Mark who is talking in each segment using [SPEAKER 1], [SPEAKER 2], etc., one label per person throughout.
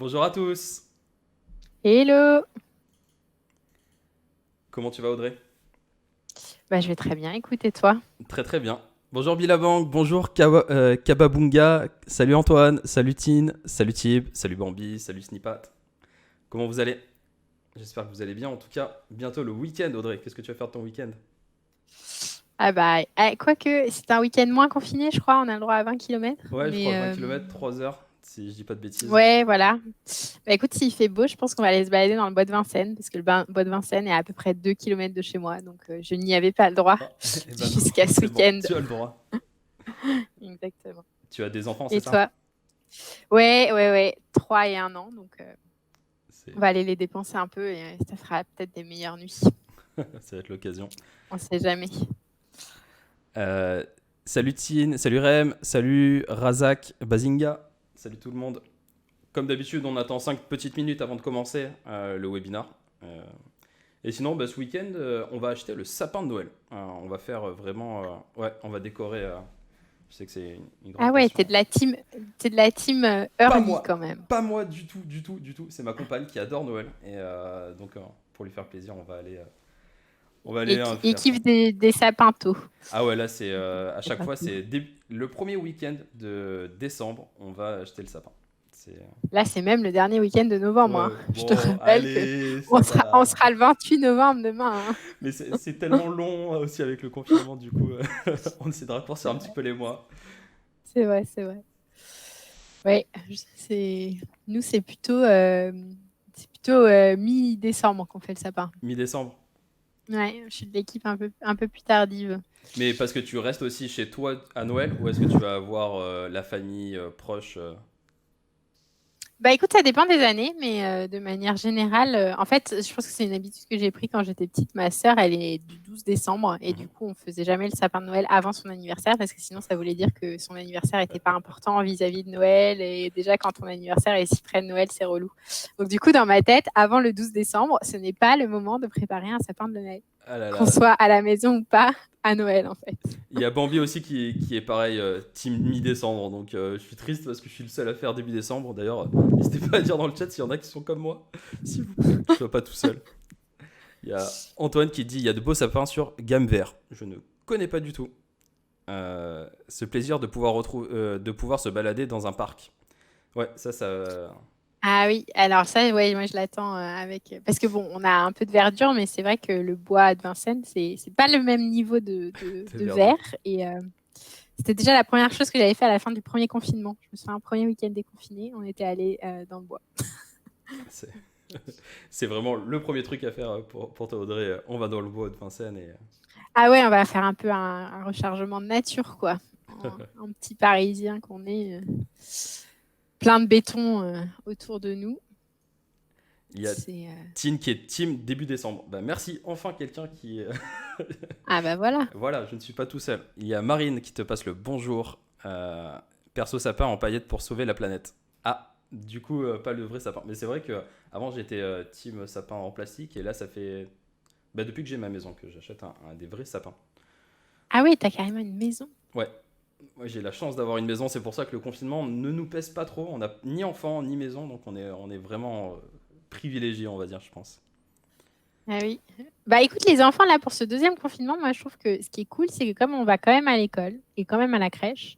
[SPEAKER 1] Bonjour à tous.
[SPEAKER 2] Hello!
[SPEAKER 1] Comment tu vas Audrey?
[SPEAKER 2] Bah, je vais très bien, écoute, et toi?
[SPEAKER 1] Très très bien. Bonjour Billabang, bonjour Kababunga, salut Antoine, salut Tine, salut Tib, salut Bambi, salut Snipat. Comment vous allez? J'espère que vous allez bien. En tout cas, bientôt le week-end Audrey. Qu'est-ce que tu vas faire de ton week-end?
[SPEAKER 2] Ah bah, quoique, c'est un week-end moins confiné, je crois, on a le droit à 20 kilomètres.
[SPEAKER 1] Ouais, je
[SPEAKER 2] Mais
[SPEAKER 1] crois 20 km, 3 heures, si je dis pas de bêtises.
[SPEAKER 2] ouais, voilà. Bah écoute, s'il fait beau, je pense qu'on va aller se balader dans le bois de Vincennes, parce que bois de Vincennes est à peu près 2 kilomètres de chez moi, donc je n'y avais pas le droit
[SPEAKER 1] Ah, eh ben non,
[SPEAKER 2] jusqu'à ce
[SPEAKER 1] c'est bon,
[SPEAKER 2] week-end.
[SPEAKER 1] tu as le droit.
[SPEAKER 2] Exactement.
[SPEAKER 1] Tu as des enfants, c'est
[SPEAKER 2] Et
[SPEAKER 1] ça?
[SPEAKER 2] toi? Ouais, ouais, ouais, 3 et 1 an, donc on
[SPEAKER 1] C'est...
[SPEAKER 2] va aller les dépenser un peu et ça fera peut-être des meilleures nuits.
[SPEAKER 1] Ça va être l'occasion.
[SPEAKER 2] On sait jamais.
[SPEAKER 1] Euh, Salut Tine, salut Rem, salut Razak, Bazinga, salut tout le monde. Comme d'habitude, on attend 5 petites minutes avant de commencer le webinar. Euh, et sinon, bah, ce week-end, on va acheter le sapin de Noël. On va faire vraiment... ouais, on va décorer. Je sais que c'est une grande
[SPEAKER 2] Ah ouais,
[SPEAKER 1] passion.
[SPEAKER 2] t'es de la team
[SPEAKER 1] Pas
[SPEAKER 2] early
[SPEAKER 1] moi,
[SPEAKER 2] quand même.
[SPEAKER 1] pas moi du tout, du tout, du tout. C'est ma compagne qui adore Noël. Et donc, pour lui faire plaisir, on va aller
[SPEAKER 2] Et
[SPEAKER 1] faire ça.
[SPEAKER 2] kiffe des sapins tôt.
[SPEAKER 1] Ah ouais, là, c'est à
[SPEAKER 2] C'est
[SPEAKER 1] chaque
[SPEAKER 2] pas
[SPEAKER 1] fois,
[SPEAKER 2] cool.
[SPEAKER 1] c'est le premier week-end de décembre, on va acheter le sapin. C'est...
[SPEAKER 2] Là, c'est même le dernier week-end de novembre,
[SPEAKER 1] Ouais,
[SPEAKER 2] hein. Je te
[SPEAKER 1] bon,
[SPEAKER 2] rappelle que
[SPEAKER 1] allez, ça
[SPEAKER 2] on
[SPEAKER 1] va.
[SPEAKER 2] sera le 28 novembre demain, hein.
[SPEAKER 1] Mais c'est tellement long aussi avec le confinement, du coup, on essaie de raccourcir un petit peu les mois.
[SPEAKER 2] C'est vrai, c'est vrai. Ouais, c'est nous, c'est plutôt mi-décembre qu'on fait le sapin.
[SPEAKER 1] Mi-décembre.
[SPEAKER 2] Ouais, je suis de l'équipe un peu plus tardive.
[SPEAKER 1] Mais parce que tu restes aussi chez toi à Noël, ou est-ce que tu vas avoir la famille proche
[SPEAKER 2] Bah écoute, ça dépend des années, mais de manière générale, en fait, je pense que c'est une habitude que j'ai prise quand j'étais petite. Ma sœur, elle est du 12 décembre et
[SPEAKER 1] Mhm.
[SPEAKER 2] du coup, on faisait jamais le sapin de Noël avant son anniversaire parce que sinon, ça voulait dire que son anniversaire n'était pas important vis-à-vis de Noël et déjà quand ton anniversaire est si près de Noël, c'est relou. Donc du coup, dans ma tête, avant le 12 décembre, ce n'est pas le moment de préparer un sapin de Noël,
[SPEAKER 1] Ah là
[SPEAKER 2] qu'on
[SPEAKER 1] là.
[SPEAKER 2] soit à la maison ou pas à Noël en fait.
[SPEAKER 1] Il y a Bambi aussi qui est pareil, team mi-décembre. Donc je suis triste parce que je suis le seul à faire début décembre. D'ailleurs, n'hésitez pas à dire dans le chat s'il y en a qui sont comme moi, s'il vous plaît, que je sois pas tout seul. Il y a Antoine qui dit il y a de beaux sapins sur gamme vert. Je ne connais pas du tout. Ce plaisir de pouvoir se balader dans un parc. Ouais, ça.
[SPEAKER 2] Ah oui, alors ça, ouais, moi je l'attends avec. Parce que bon, on a un peu de verdure, mais c'est vrai que le bois de Vincennes, c'est pas le même niveau
[SPEAKER 1] De
[SPEAKER 2] de
[SPEAKER 1] verdure.
[SPEAKER 2] vert. Et c'était déjà la première chose que j'avais fait à la fin du premier confinement. Je me souviens, un premier week-end déconfiné, on était allé dans le bois.
[SPEAKER 1] C'est c'est vraiment le premier truc à faire pour toi, Audrey. On va dans le bois de Vincennes et.
[SPEAKER 2] Ah ouais, on va faire un peu un rechargement de nature, quoi. Un petit Parisien qu'on est, plein de béton autour de nous.
[SPEAKER 1] Il y a
[SPEAKER 2] C'est
[SPEAKER 1] Tine qui est team début décembre. Bah, merci, enfin quelqu'un qui.
[SPEAKER 2] Ah bah voilà.
[SPEAKER 1] Voilà, je ne suis pas tout seul. Il y a Marine qui te passe le bonjour. Perso sapin en paillettes pour sauver la planète. Ah, du coup, pas le vrai sapin. Mais c'est vrai que avant j'étais team sapin en plastique et là ça fait. Bah, depuis que j'ai ma maison que j'achète des vrais sapins.
[SPEAKER 2] Ah oui, t'as carrément une maison.
[SPEAKER 1] Ouais, moi j'ai la chance d'avoir une maison, c'est pour ça que le confinement ne nous pèse pas trop. On n'a ni enfant ni maison, donc on est vraiment privilégié, on va dire, je pense.
[SPEAKER 2] Ah oui. Bah écoute, les enfants, là, pour ce deuxième confinement, moi, je trouve que ce qui est cool, c'est que comme on va quand même à l'école et quand même à la crèche,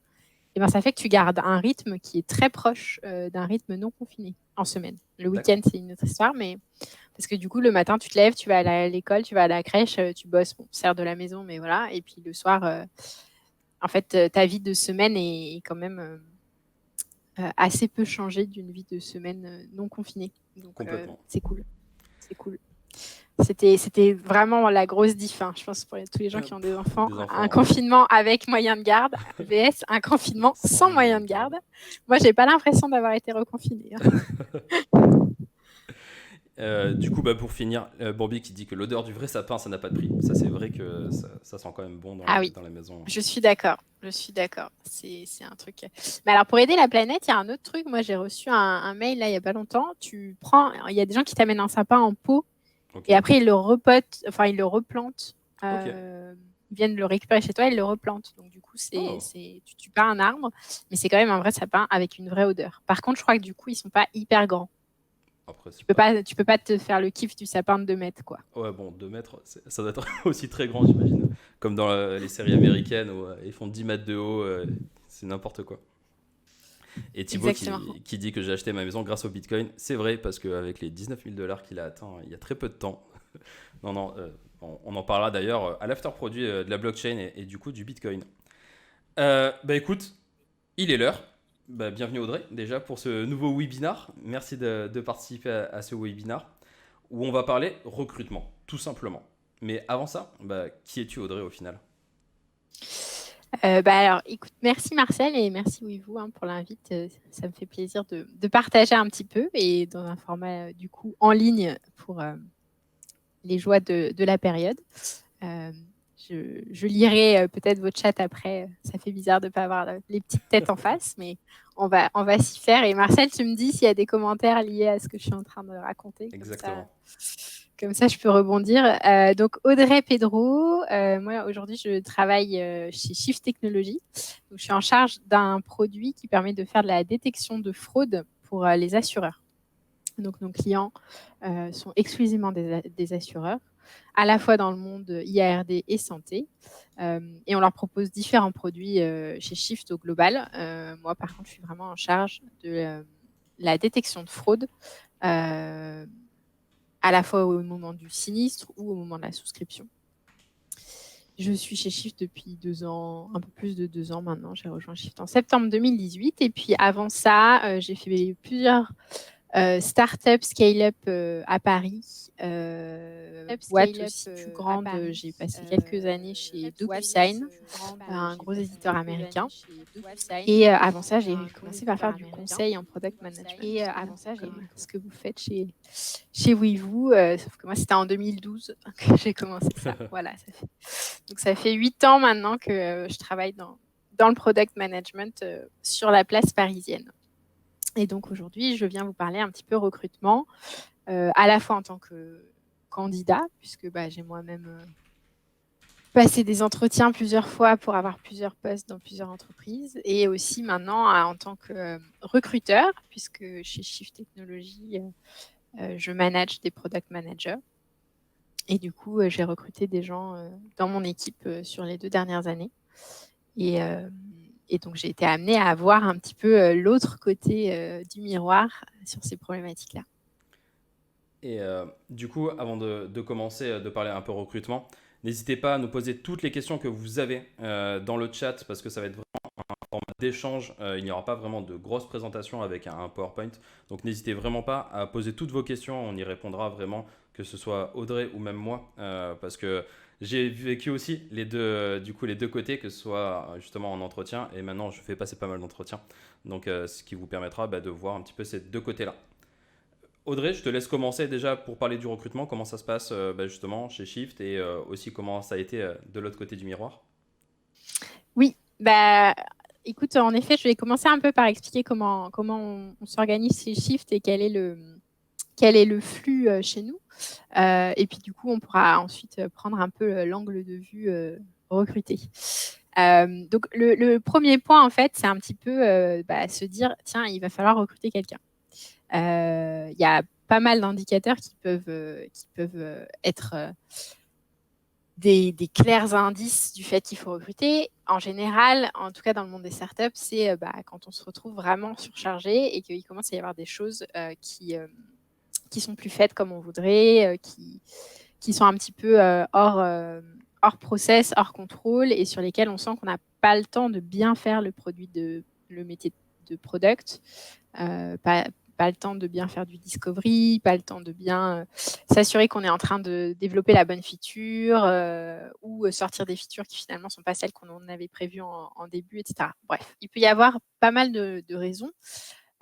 [SPEAKER 2] et ben, ça fait que tu gardes un rythme qui est très proche d'un rythme non confiné en semaine. Le
[SPEAKER 1] D'accord.
[SPEAKER 2] week-end, c'est une autre histoire, mais parce que du coup, le matin, tu te lèves, tu vas à l'école, tu vas à la crèche, tu bosses, bon, certes de la maison, mais voilà. Et puis le soir, en fait, ta vie de semaine est quand même assez peu changée d'une vie de semaine non confinée. Donc,
[SPEAKER 1] Complètement.
[SPEAKER 2] c'est cool. C'est cool. C'était vraiment la grosse diff, hein, je pense, pour tous les gens qui ont des enfants.
[SPEAKER 1] Des
[SPEAKER 2] Un
[SPEAKER 1] enfants
[SPEAKER 2] confinement avec moyen de garde, vs un confinement
[SPEAKER 1] sans
[SPEAKER 2] sans
[SPEAKER 1] moyen
[SPEAKER 2] moyen
[SPEAKER 1] de
[SPEAKER 2] de
[SPEAKER 1] garde.
[SPEAKER 2] garde. Moi, j'ai pas l'impression d'avoir été reconfinée, hein.
[SPEAKER 1] Du coup, bah, pour finir, Bambi qui dit que l'odeur du vrai sapin, ça n'a pas de prix. Ça, c'est vrai que ça sent quand même bon
[SPEAKER 2] Ah oui,
[SPEAKER 1] dans la maison.
[SPEAKER 2] je suis d'accord. Je suis d'accord. C'est un truc. Mais alors, pour aider la planète, il y a un autre truc. Moi, j'ai reçu un mail là, il y a pas longtemps. Il y a des gens qui t'amènent un sapin en pot
[SPEAKER 1] Ok.
[SPEAKER 2] et après, ils le repotent, enfin, ils le replantent.
[SPEAKER 1] Ok.
[SPEAKER 2] Ils viennent le récupérer chez toi, ils le replantent. Donc, du coup,
[SPEAKER 1] Oh.
[SPEAKER 2] tu tues pas un arbre, mais c'est quand même un vrai sapin avec une vraie odeur. Par contre, je crois que du coup, ils sont pas hyper grands.
[SPEAKER 1] Après, c'est
[SPEAKER 2] Tu peux
[SPEAKER 1] pas.
[SPEAKER 2] pas, tu peux pas te faire le kiff du sapin de 2 mètres, quoi.
[SPEAKER 1] Ouais, bon, 2 mètres, ça doit être aussi très grand, j'imagine. Comme dans les séries américaines où ils font 10 mètres de haut, c'est n'importe quoi. Et Thibaut
[SPEAKER 2] Exactement.
[SPEAKER 1] qui dit que j'ai acheté ma maison grâce au Bitcoin, c'est vrai parce qu'avec les 19 000 dollars qu'il a atteint il y a très peu de temps, non, non, on en parlera d'ailleurs à l'after-produit de la blockchain et du coup du Bitcoin. Bah écoute, il est l'heure. Bah, bienvenue Audrey, déjà pour ce nouveau webinar. Merci de participer à ce webinar où on va parler recrutement, tout simplement. Mais avant ça, bah, qui es-tu Audrey au final?
[SPEAKER 2] Alors, écoute, merci Marcel et merci Wivou pour l'invite. Ça me fait plaisir de partager un petit peu et dans un format du coup en ligne pour les joies de la période. Euh, je lirai peut-être votre chat après. Ça fait bizarre de ne pas avoir les petites têtes en face, mais on va s'y faire. Et Marcel, tu me dis s'il y a des commentaires liés à ce que je suis en train de raconter.
[SPEAKER 1] Exactement.
[SPEAKER 2] Comme ça, je peux rebondir. Donc, Audrey Pedro, moi, aujourd'hui, je travaille chez Shift Technology. Donc, je suis en charge d'un produit qui permet de faire de la détection de fraude pour les assureurs. Donc, nos clients sont exclusivement des assureurs, à la fois dans le monde IARD et santé. Et on leur propose différents produits chez Shift au global. Moi, par contre, je suis vraiment en charge de la détection de fraude. À la fois au moment du sinistre ou au moment de la souscription. Je suis chez Shift depuis 2 ans, un peu plus de 2 ans maintenant. J'ai rejoint Shift en septembre 2018. Et puis avant ça, j'ai fait plusieurs start-up, scale-up à Paris. Boîte aussi plus grande, j'ai passé quelques années chez DocuSign, un gros éditeur américain. Et avant ça, j'ai commencé par faire du conseil en product management, comme ce que vous faites chez Wivou. Sauf que moi, c'était en 2012 que j'ai commencé ça. Voilà, donc ça fait 8 ans maintenant que je travaille dans le product management sur la place parisienne. Et donc aujourd'hui, je viens vous parler un petit peu recrutement, à la fois en tant que candidat, puisque j'ai moi-même passé des entretiens plusieurs fois pour avoir plusieurs postes dans plusieurs entreprises, et aussi maintenant en tant que recruteur, puisque chez Shift Technology, je manage des product managers. Et du coup, j'ai recruté des gens dans mon équipe sur les 2 dernières années. Et donc, j'ai été amenée à voir un petit peu l'autre côté du miroir sur ces problématiques-là.
[SPEAKER 1] Et du coup, avant de commencer de parler un peu recrutement, n'hésitez pas à nous poser toutes les questions que vous avez dans le chat parce que ça va être vraiment un format d'échange. Il n'y aura pas vraiment de grosses présentations avec un PowerPoint. Donc n'hésitez vraiment pas à poser toutes vos questions. On y répondra vraiment, que ce soit Audrey ou même moi, parce que j'ai vécu aussi les deux côtés, que ce soit justement en entretien et maintenant je fais passer pas mal d'entretiens. Donc ce qui vous permettra de voir un petit peu ces deux côtés-là. Audrey, je te laisse commencer déjà pour parler du recrutement, comment ça se passe justement chez Shift et aussi comment ça a été de l'autre côté du miroir.
[SPEAKER 2] Oui, écoute, en effet, je vais commencer un peu par expliquer comment on s'organise chez Shift et quel est le flux chez nous. Et puis du coup, on pourra ensuite prendre un peu l'angle de vue recruté. Donc le premier point, en fait, c'est un petit peu se dire, tiens, il va falloir recruter quelqu'un. Il y a pas mal d'indicateurs qui peuvent être des clairs indices du fait qu'il faut recruter. En général, en tout cas dans le monde des startups, c'est quand on se retrouve vraiment surchargé et qu'il commence à y avoir des choses qui sont plus faites comme on voudrait, qui sont un petit peu hors process, hors contrôle, et sur lesquels on sent qu'on n'a pas le temps de bien faire le métier de product, pas le temps de bien faire du discovery, pas le temps de bien s'assurer qu'on est en train de développer la bonne feature ou sortir des features qui finalement ne sont pas celles qu'on avait prévues en début, etc. Bref, il peut y avoir pas mal de raisons.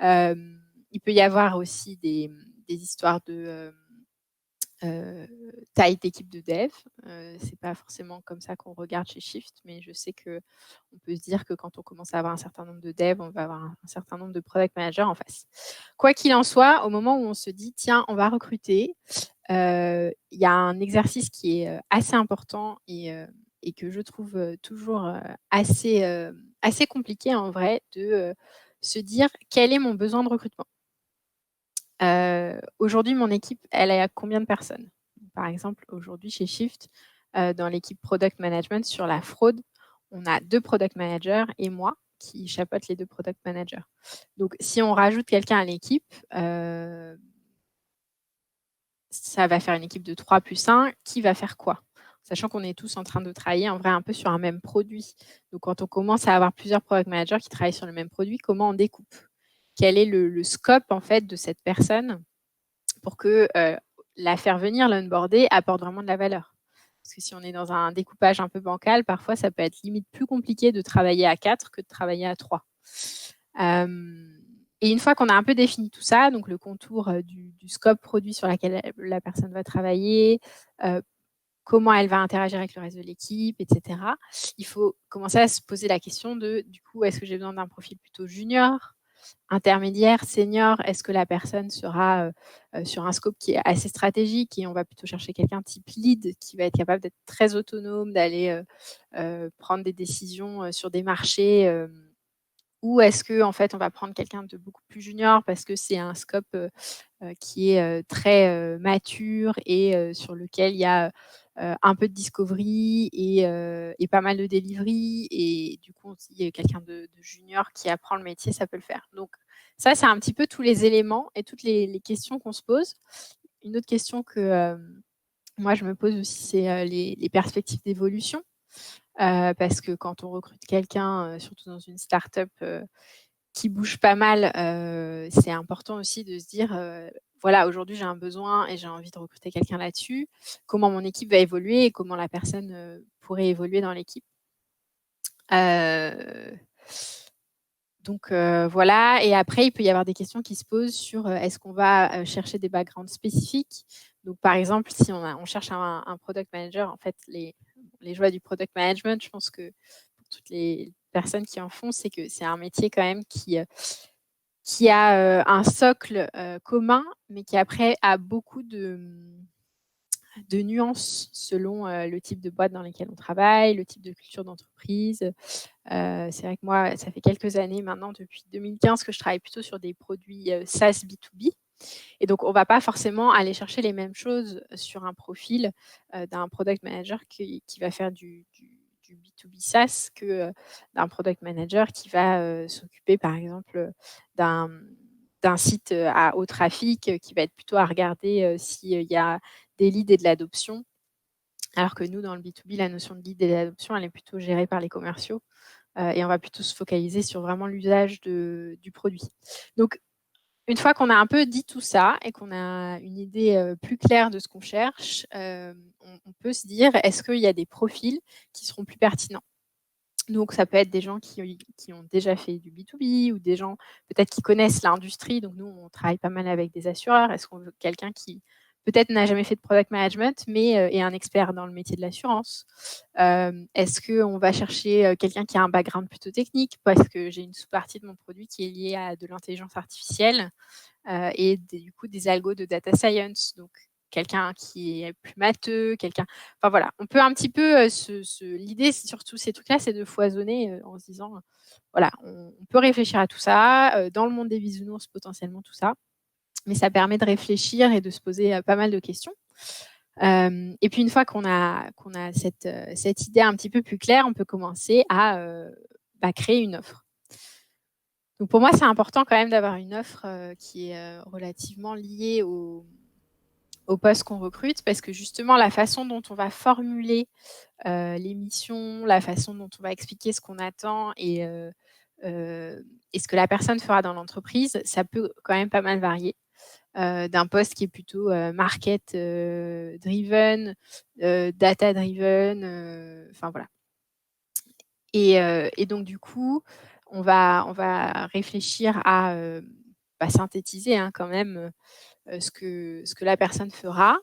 [SPEAKER 2] Il peut y avoir aussi des histoires de taille d'équipe de dev. C'est pas forcément comme ça qu'on regarde chez Shift, mais je sais qu'on peut se dire que quand on commence à avoir un certain nombre de devs, on va avoir un certain nombre de product managers en face. Quoi qu'il en soit, au moment où on se dit, tiens, on va recruter, il y a un exercice qui est assez important et que je trouve toujours assez compliqué en vrai, de se dire quel est mon besoin de recrutement. Aujourd'hui, mon équipe, elle est à combien de personnes? Par exemple, aujourd'hui, chez Shift, dans l'équipe product management sur la fraude, on a 2 product managers et moi qui chapeaute les 2 product managers. Donc si on rajoute quelqu'un à l'équipe, ça va faire une équipe de 3 plus 1 qui va faire quoi? Sachant qu'on est tous en train de travailler en vrai un peu sur un même produit. Donc quand on commence à avoir plusieurs product managers qui travaillent sur le même produit, comment on découpe? Quel est le scope en fait de cette personne pour que la faire venir, l'onboarder, apporte vraiment de la valeur? Parce que si on est dans un découpage un peu bancal, parfois ça peut être limite plus compliqué de travailler à 4 que de travailler à 3. Et une fois qu'on a un peu défini tout ça, donc le contour du scope produit sur lequel la personne va travailler, comment elle va interagir avec le reste de l'équipe, etc. Il faut commencer à se poser la question de, du coup, est-ce que j'ai besoin d'un profil plutôt junior, intermédiaire, senior? Est-ce que la personne sera sur un scope qui est assez stratégique et on va plutôt chercher quelqu'un type lead qui va être capable d'être très autonome, d'aller prendre des décisions sur des marchés ou est-ce que en fait on va prendre quelqu'un de beaucoup plus junior parce que c'est un scope qui est très mature et sur lequel il y a un peu de discovery et pas mal de delivery et du coup si quelqu'un de junior qui apprend le métier, ça peut le faire. Donc ça, c'est un petit peu tous les éléments et toutes les questions qu'on se pose. Une autre question que moi je me pose aussi, c'est les perspectives d'évolution. Parce que quand on recrute quelqu'un, surtout dans une start-up qui bouge pas mal, c'est important aussi de se dire, voilà, aujourd'hui j'ai un besoin et j'ai envie de recruter quelqu'un là-dessus. Comment mon équipe va évoluer et comment la personne pourrait évoluer dans l'équipe. Donc voilà. Et après, il peut y avoir des questions qui se posent sur est-ce qu'on va chercher des backgrounds spécifiques. Donc par exemple, si on cherche un product manager, en fait, les joies du product management, je pense que pour toutes les personnes qui en font, c'est que c'est un métier quand même qui a un socle commun, mais qui après a beaucoup de nuances selon le type de boîte dans lesquelles on travaille, le type de culture d'entreprise. C'est vrai que moi, ça fait quelques années maintenant, depuis 2015, que je travaille plutôt sur des produits SaaS B2B. Et donc, on ne va pas forcément aller chercher les mêmes choses sur un profil d'un product manager qui va faire du B2B SaaS que d'un product manager qui va s'occuper, par exemple, d'un site à haut trafic qui va être plutôt à regarder s'il y a des leads et de l'adoption. Alors que nous, dans le B2B, la notion de lead et d'adoption, elle est plutôt gérée par les commerciaux. Et on va plutôt se focaliser sur vraiment l'usage du produit. Donc, une fois qu'on a un peu dit tout ça et qu'on a une idée plus claire de ce qu'on cherche, on peut se dire, est-ce qu'il y a des profils qui seront plus pertinents? Donc, ça peut être des gens qui ont déjà fait du B2B ou des gens peut-être qui connaissent l'industrie. Donc, nous, on travaille pas mal avec des assureurs. Est-ce qu'on veut quelqu'un qui peut-être n'a jamais fait de product management, mais est un expert dans le métier de l'assurance? Est-ce qu'on va chercher quelqu'un qui a un background plutôt technique parce que j'ai une sous-partie de mon produit qui est liée à de l'intelligence artificielle et du coup des algos de data science. Donc, quelqu'un qui est plus matheux, enfin voilà, on peut un petit peu l'idée sur tous ces trucs-là, c'est de foisonner en se disant, voilà, on peut réfléchir à tout ça, dans le monde des bisounours potentiellement tout ça, mais ça permet de réfléchir et de se poser pas mal de questions. Et puis une fois qu'on a cette idée un petit peu plus claire, on peut commencer à créer une offre. Donc pour moi, c'est important quand même d'avoir une offre qui est relativement liée au poste qu'on recrute, parce que justement, la façon dont on va formuler les missions, la façon dont on va expliquer ce qu'on attend et ce que la personne fera dans l'entreprise, ça peut quand même pas mal varier. D'un poste qui est plutôt market driven, data driven, enfin voilà. Et donc du coup, on va réfléchir à synthétiser quand même ce que la personne fera,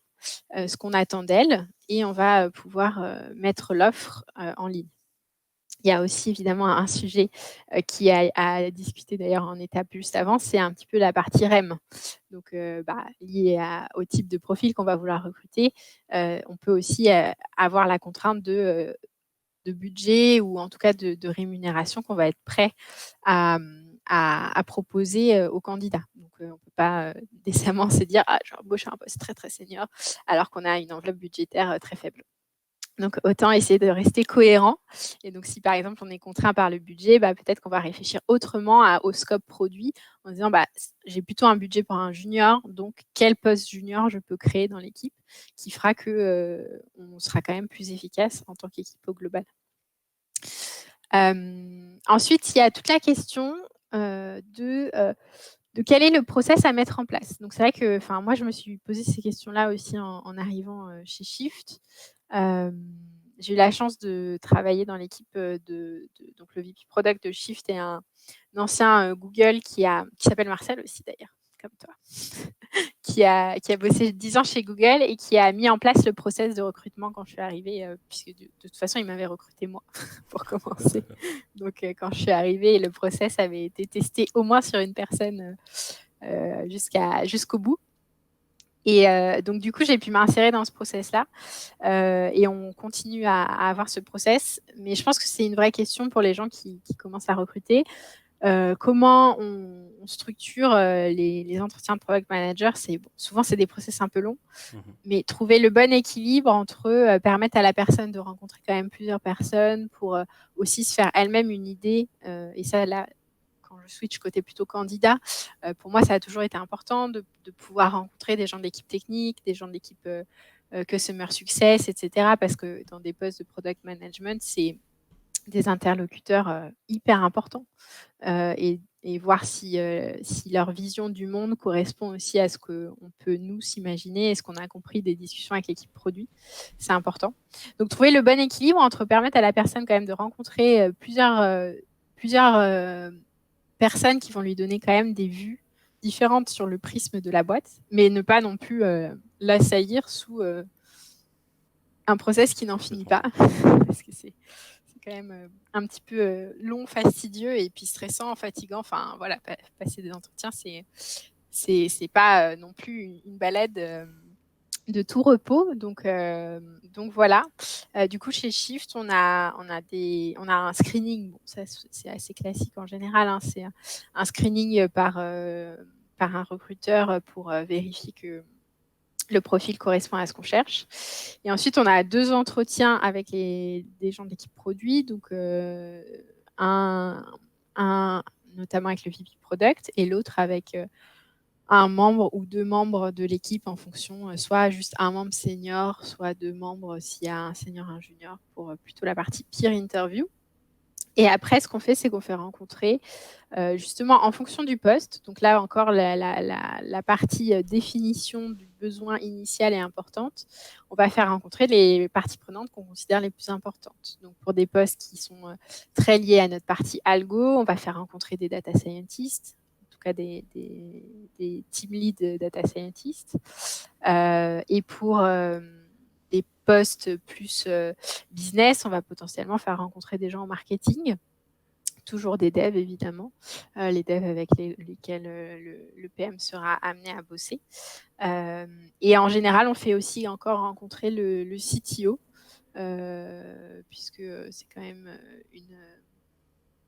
[SPEAKER 2] ce qu'on attend d'elle, et on va pouvoir mettre l'offre en ligne. Il y a aussi évidemment un sujet qui est à discuter d'ailleurs en étape juste avant, c'est un petit peu la partie REM. Donc lié au type de profil qu'on va vouloir recruter, on peut aussi avoir la contrainte de budget ou en tout cas de rémunération qu'on va être prêt à à proposer aux candidats. Donc, on ne peut pas décemment se dire « Ah, j'ai embauché un poste très, très senior », alors qu'on a une enveloppe budgétaire très faible. Donc, autant essayer de rester cohérent. Et donc, si par exemple, on est contraint par le budget, peut-être qu'on va réfléchir autrement au scope produit en disant j'ai plutôt un budget pour un junior, donc quel poste junior je peux créer dans l'équipe qui fera qu'on sera quand même plus efficace en tant qu'équipe au global. Ensuite, il y a toute la question de quel est le process à mettre en place. Donc, c'est vrai que moi, je me suis posé ces questions-là aussi en arrivant chez Shift. J'ai eu la chance de travailler dans l'équipe donc le VP Product de Shift et un ancien Google qui s'appelle Marcel aussi d'ailleurs, comme toi, qui a bossé 10 ans chez Google et qui a mis en place le process de recrutement quand je suis arrivée, puisque de toute façon, il m'avait recruté moi pour commencer. Donc, quand je suis arrivée, le process avait été testé au moins sur une personne jusqu'au bout. Et donc, du coup, j'ai pu m'insérer dans ce process-là. Et on continue à avoir ce process. Mais je pense que c'est une vraie question pour les gens qui commencent à recruter. Comment on structure les entretiens de product manager, souvent, c'est des process un peu longs. Mais trouver le bon équilibre entre permettre à la personne de rencontrer quand même plusieurs personnes pour aussi se faire elle-même une idée. Et ça, là, quand je switch côté plutôt candidat, pour moi, ça a toujours été important de pouvoir rencontrer des gens de l'équipe technique, des gens de l'équipe Customer Success, etc. Parce que dans des postes de product management, c'est des interlocuteurs hyper importants et voir si leur vision du monde correspond aussi à ce qu'on peut nous s'imaginer et ce qu'on a compris des discussions avec l'équipe produit. C'est important. Donc, trouver le bon équilibre entre permettre à la personne quand même de rencontrer plusieurs personnes qui vont lui donner quand même des vues différentes sur le prisme de la boîte, mais ne pas non plus l'assaillir sous un process qui n'en finit pas, parce que c'est quand même un petit peu long, fastidieux et puis stressant, fatigant. Enfin, voilà, passer des entretiens, c'est pas non plus une balade de tout repos. Donc voilà. Du coup, chez Shift, on a un screening. Bon, ça, c'est assez classique en général. Hein. C'est un screening par un recruteur pour vérifier que le profil correspond à ce qu'on cherche. Et ensuite, on a 2 entretiens avec des gens de l'équipe produit. Donc, un notamment avec le VP Product et l'autre avec un membre ou 2 membres de l'équipe en fonction, soit juste un membre senior, soit 2 membres s'il y a un senior et un junior pour plutôt la partie peer interview. Et après, ce qu'on fait, c'est qu'on fait rencontrer justement en fonction du poste. Donc là encore, la partie définition du besoin initial est importante. On va faire rencontrer les parties prenantes qu'on considère les plus importantes. Donc pour des postes qui sont très liés à notre partie algo, on va faire rencontrer des data scientists, en tout cas des team lead data scientists. Et pour des postes plus business, on va potentiellement faire rencontrer des gens en marketing. Toujours des devs, évidemment, les devs avec lesquels le PM sera amené à bosser. Et en général, on fait aussi encore rencontrer le CTO, puisque c'est quand même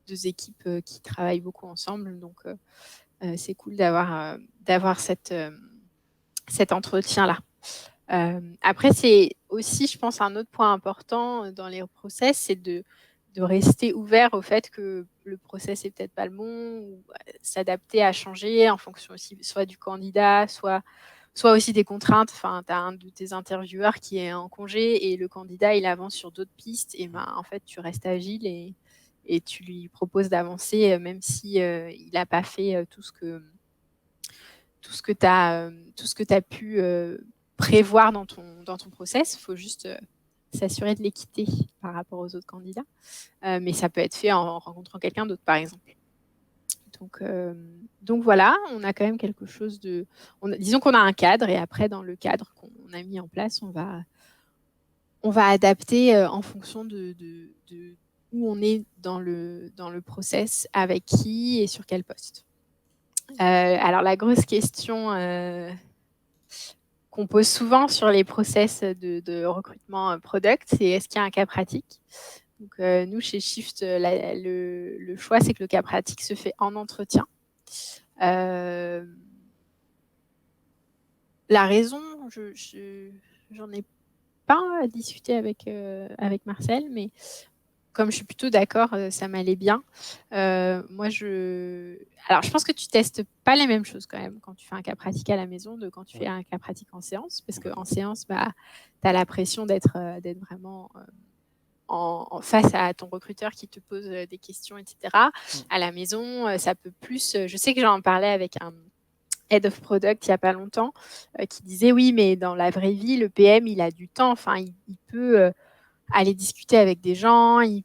[SPEAKER 2] deux équipes qui travaillent beaucoup ensemble. Donc, c'est cool d'avoir cet entretien-là. Après, c'est aussi, je pense, un autre point important dans les process, c'est de rester ouvert au fait que le process est peut-être pas le bon, ou s'adapter à changer en fonction aussi soit du candidat, soit aussi des contraintes. Enfin, tu as un de tes intervieweurs qui est en congé et le candidat, il avance sur d'autres pistes. Et en fait, tu restes agile et tu lui proposes d'avancer même si il n'a pas fait tout ce que tu as pu prévoir dans ton process. Il faut juste s'assurer de l'équité par rapport aux autres candidats. Mais ça peut être fait en rencontrant quelqu'un d'autre, par exemple. Donc voilà, on a quand même quelque chose de... disons qu'on a un cadre et après, dans le cadre qu'on a mis en place, on va adapter en fonction de où on est dans le process, avec qui et sur quel poste. Alors, la grosse question qu'on pose souvent sur les process de recrutement product, c'est est-ce qu'il y a un cas pratique ? Donc, nous, chez Shift, le choix, c'est que le cas pratique se fait en entretien. La raison, j'en ai pas discuté avec Marcel, mais comme je suis plutôt d'accord, ça m'allait bien. Moi, alors, je pense que tu testes pas les mêmes choses quand même quand tu fais un cas pratique à la maison de quand tu fais un cas pratique en séance, parce qu'en séance, tu as la pression d'être vraiment en face à ton recruteur qui te pose des questions, etc. À la maison, ça peut plus. Je sais que j'en parlais avec un Head of Product il n'y a pas longtemps, qui disait oui, mais dans la vraie vie, le PM, il a du temps. Enfin, il peut aller discuter avec des gens, il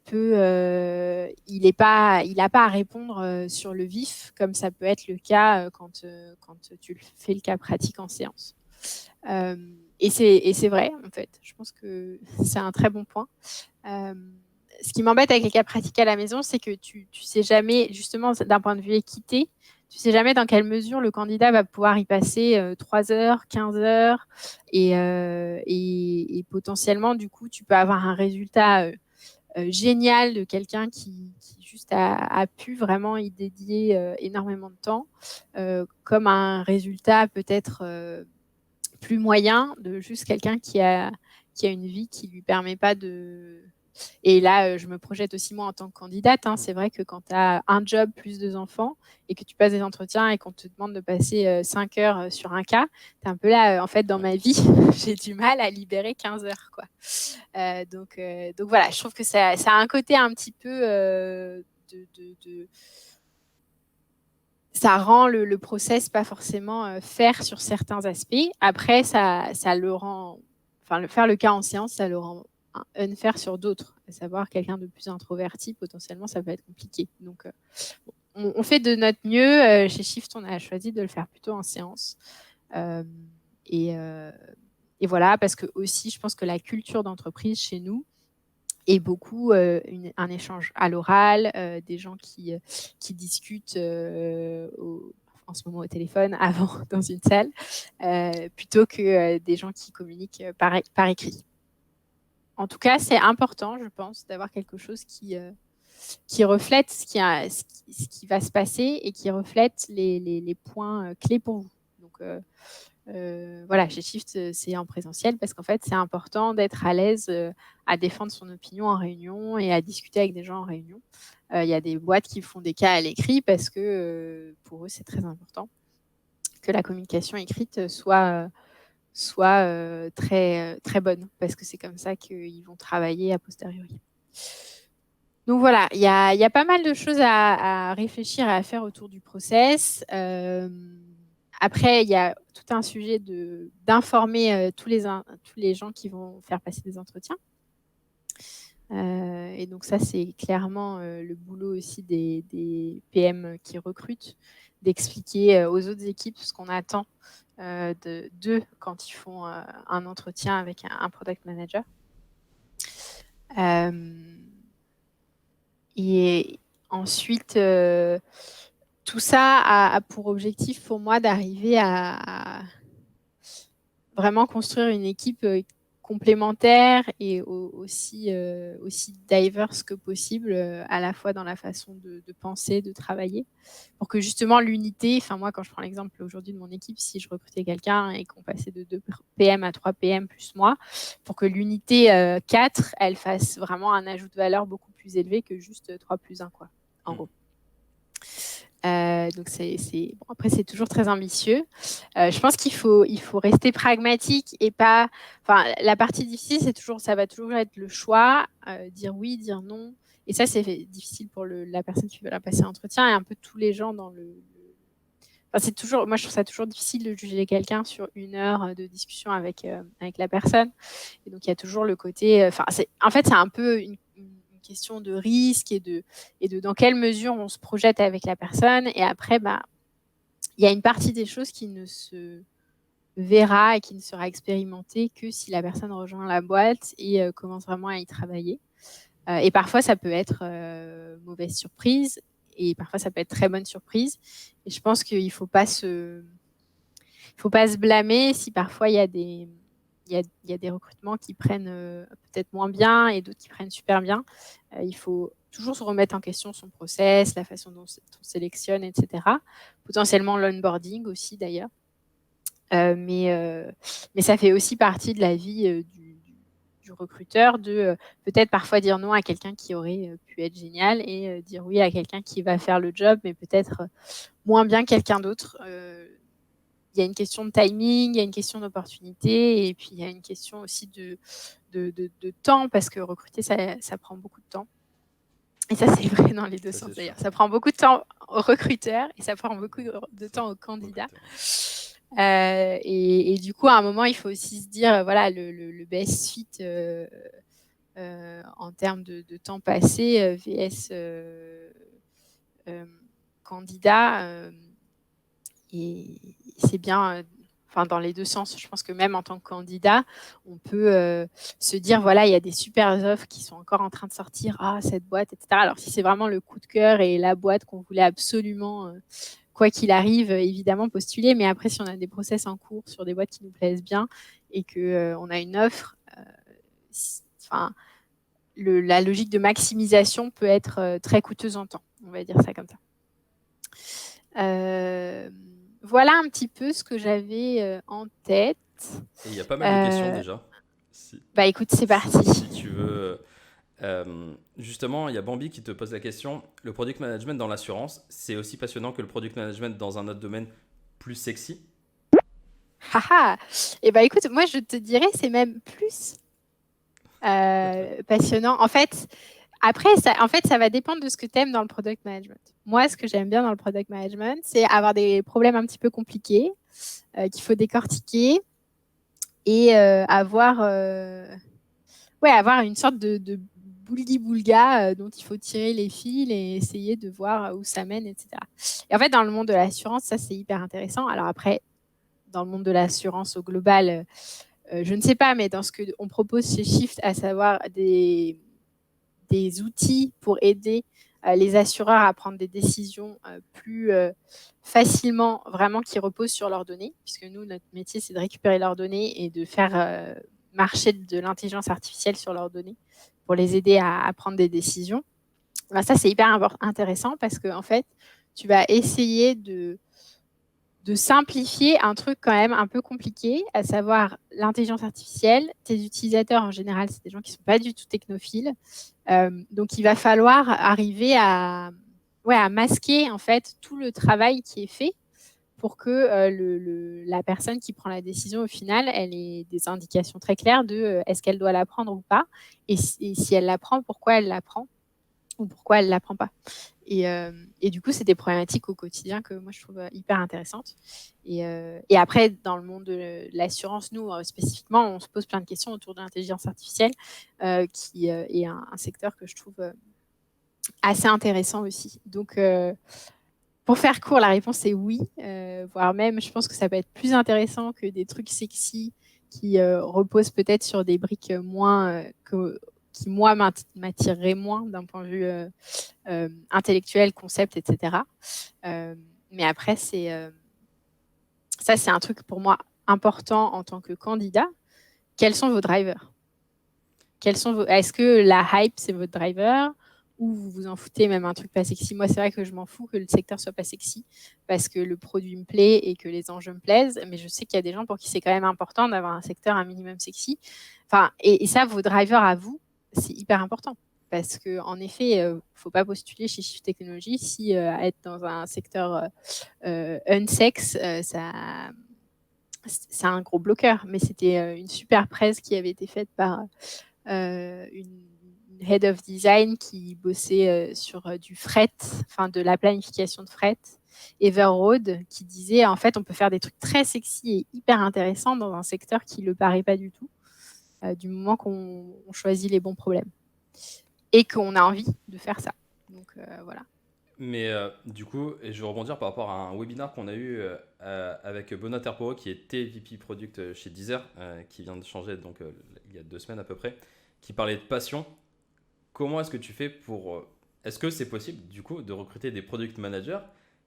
[SPEAKER 2] n'a pas à répondre sur le vif, comme ça peut être le cas quand tu fais le cas pratique en séance. Et c'est vrai, en fait. Je pense que c'est un très bon point. Ce qui m'embête avec les cas pratiques à la maison, c'est que tu sais jamais, justement, d'un point de vue équité, tu sais jamais dans quelle mesure le candidat va pouvoir y passer 3 heures, 15 heures, et potentiellement, du coup, tu peux avoir un résultat génial de quelqu'un qui juste a pu vraiment y dédier énormément de temps, comme un résultat peut-être plus moyen de juste quelqu'un qui a une vie qui lui permet pas de. Et là, je me projette aussi moi en tant que candidate. C'est vrai que quand tu as un job plus 2 enfants et que tu passes des entretiens et qu'on te demande de passer 5 heures sur un cas, tu es un peu là, en fait, dans ma vie, j'ai du mal à libérer 15 heures, quoi. Donc voilà, je trouve que ça a un côté un petit peu ça rend le process pas forcément faire sur certains aspects. Après, ça le rend, enfin, faire le cas en séance, ça le rend unfair sur d'autres. À savoir, quelqu'un de plus introverti, potentiellement, ça peut être compliqué. Donc, on fait de notre mieux. Chez Shift, on a choisi de le faire plutôt en séance. Et voilà, parce que aussi, je pense que la culture d'entreprise chez nous, et beaucoup un échange à l'oral, des gens qui discutent en ce moment au téléphone, avant dans une salle, plutôt que des gens qui communiquent par écrit. En tout cas, c'est important, je pense, d'avoir quelque chose qui reflète ce qui va se passer et qui reflète les points clés pour vous. Donc, voilà, chez Shift, c'est en présentiel parce qu'en fait, c'est important d'être à l'aise à défendre son opinion en réunion et à discuter avec des gens en réunion. Il y a des boîtes qui font des cas à l'écrit parce que pour eux, c'est très important que la communication écrite soit très, très bonne parce que c'est comme ça qu'ils vont travailler a posteriori. Donc voilà, il y a pas mal de choses à réfléchir et à faire autour du process. Après, il y a tout un sujet d'informer tous les gens qui vont faire passer des entretiens. Et donc ça, c'est clairement le boulot aussi des PM qui recrutent, d'expliquer aux autres équipes ce qu'on attend d'eux quand ils font un entretien avec un product manager. Et ensuite, tout ça a pour objectif pour moi d'arriver à vraiment construire une équipe complémentaire et aussi diverse que possible, à la fois dans la façon de penser, de travailler, pour que justement l'unité, enfin moi quand je prends l'exemple aujourd'hui de mon équipe, si je recrutais quelqu'un et qu'on passait de 2 PM à 3 PM plus moi, pour que l'unité 4, elle fasse vraiment un ajout de valeur beaucoup plus élevé que juste 3 plus 1, quoi, en gros. Donc bon, après c'est toujours très ambitieux. Je pense qu'il faut rester pragmatique et pas. Enfin, la partie difficile, ça va toujours être le choix, dire oui, dire non. Et ça, c'est difficile pour la personne qui va passer l'entretien et un peu tous les gens dans le. Enfin, c'est toujours. Moi, je trouve ça toujours difficile de juger quelqu'un sur 1 heure de discussion avec la personne. Et donc il y a toujours le côté. Enfin, en fait, c'est un peu une question de risque et de dans quelle mesure on se projette avec la personne. Et après, il y a une partie des choses qui ne se verra et qui ne sera expérimentée que si la personne rejoint la boîte et commence vraiment à y travailler. Et parfois, ça peut être mauvaise surprise et parfois, ça peut être très bonne surprise. Et je pense qu'il ne faut pas se blâmer si parfois il y a des il y a des recrutements qui prennent peut-être moins bien et d'autres qui prennent super bien. Il faut toujours se remettre en question son process, la façon dont on sélectionne, etc. Potentiellement l'onboarding aussi d'ailleurs. Mais ça fait aussi partie de la vie du recruteur de peut-être parfois dire non à quelqu'un qui aurait pu être génial et dire oui à quelqu'un qui va faire le job, mais peut-être moins bien que quelqu'un d'autre. Il y a une question de timing, il y a une question d'opportunité, et puis il y a une question aussi de temps, parce que recruter, ça prend beaucoup de temps. Et ça, c'est vrai dans les deux sens d'ailleurs. Ça prend beaucoup de temps aux recruteurs et ça prend beaucoup de temps aux candidats. Et du coup, à un moment, il faut aussi se dire, voilà, le best fit en termes de temps passé VS candidat. Et c'est bien, dans les deux sens. Je pense que même en tant que candidat, on peut se dire, voilà, il y a des super offres qui sont encore en train de sortir, cette boîte, etc. Alors, si c'est vraiment le coup de cœur et la boîte qu'on voulait absolument, quoi qu'il arrive, évidemment, postuler. Mais après, si on a des process en cours sur des boîtes qui nous plaisent bien et qu'on a une offre, la logique de maximisation peut être très coûteuse en temps. On va dire ça comme ça. Voilà un petit peu ce que j'avais en tête.
[SPEAKER 1] Et il y a pas mal de questions déjà.
[SPEAKER 2] Bah écoute, c'est parti.
[SPEAKER 1] Si tu veux. Justement, il y a Bambi qui te pose la question, le product management dans l'assurance, c'est aussi passionnant que le product management dans un autre domaine plus sexy?
[SPEAKER 2] Et bah écoute, moi je te dirais c'est même plus passionnant. En fait, après, ça va dépendre de ce que tu aimes dans le product management. Moi, ce que j'aime bien dans le product management, c'est avoir des problèmes un petit peu compliqués qu'il faut décortiquer et avoir une sorte de boulga dont il faut tirer les fils et essayer de voir où ça mène, etc. Et en fait, dans le monde de l'assurance, ça, c'est hyper intéressant. Alors après, dans le monde de l'assurance au global, je ne sais pas, mais dans ce qu'on propose chez Shift, à savoir des outils pour aider les assureurs à prendre des décisions plus facilement, vraiment qui reposent sur leurs données, puisque nous, notre métier, c'est de récupérer leurs données et de faire marcher de l'intelligence artificielle sur leurs données pour les aider à prendre des décisions. Ben, ça, c'est hyper intéressant parce que en fait, tu vas essayer de simplifier un truc quand même un peu compliqué, à savoir l'intelligence artificielle. Tes utilisateurs, en général, c'est des gens qui ne sont pas du tout technophiles. Donc, il va falloir arriver à masquer en fait tout le travail qui est fait pour que la personne qui prend la décision, au final, elle ait des indications très claires de est-ce qu'elle doit la prendre ou pas, et si elle la prend, pourquoi elle la prend ou pourquoi elle ne la prend pas. Et du coup, c'est des problématiques au quotidien que moi, je trouve hyper intéressantes. Et après, dans le monde de l'assurance, nous, spécifiquement, on se pose plein de questions autour de l'intelligence artificielle, qui est un secteur que je trouve assez intéressant aussi. Donc, pour faire court, la réponse est oui, voire même, je pense que ça peut être plus intéressant que des trucs sexy qui reposent peut-être sur des briques qui, moi, m'attireraient moins d'un point de vue intellectuel, concept, etc. Mais après, ça, c'est un truc pour moi important en tant que candidat. Quels sont vos drivers? Est-ce que la hype, c'est votre driver? Ou vous vous en foutez, même un truc pas sexy? Moi, c'est vrai que je m'en fous que le secteur soit pas sexy parce que le produit me plaît et que les enjeux me plaisent. Mais je sais qu'il y a des gens pour qui c'est quand même important d'avoir un secteur un minimum sexy. Et ça, vos drivers à vous, c'est hyper important. Parce qu'en effet, il ne faut pas postuler chez Shift Technology si être dans un secteur unsex, c'est un gros bloqueur. Mais c'était une super presse qui avait été faite par une head of design qui bossait sur du fret, de la planification de fret, Everroad, qui disait en fait on peut faire des trucs très sexy et hyper intéressants dans un secteur qui ne le paraît pas du tout, du moment qu'on choisit les bons problèmes et qu'on a envie de faire ça. Donc voilà.
[SPEAKER 1] Mais du coup, et je vais rebondir par rapport à un webinar qu'on a eu avec Benoît Terporo, qui était VP Product chez Deezer, qui vient de changer donc, il y a 2 semaines à peu près, qui parlait de passion. Comment est-ce que tu fais pour... Est-ce que c'est possible du coup de recruter des product managers